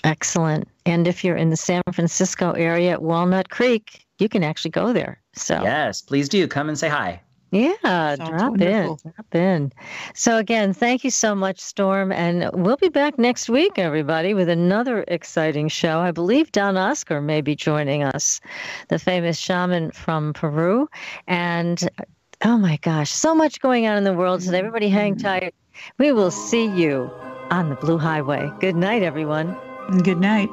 Excellent. And if you're in the San Francisco area at Walnut Creek, you can actually go there. So yes, please do come and say hi. Yeah, drop in. So again, thank you so much, Storm, and we'll be back next week, everybody, with another exciting show. I believe Don Oscar may be joining us, the famous shaman from Peru, and oh my gosh, so much going on in the world. So everybody, hang tight. We will see you on the Blue Highway. Good night, everyone. Good night.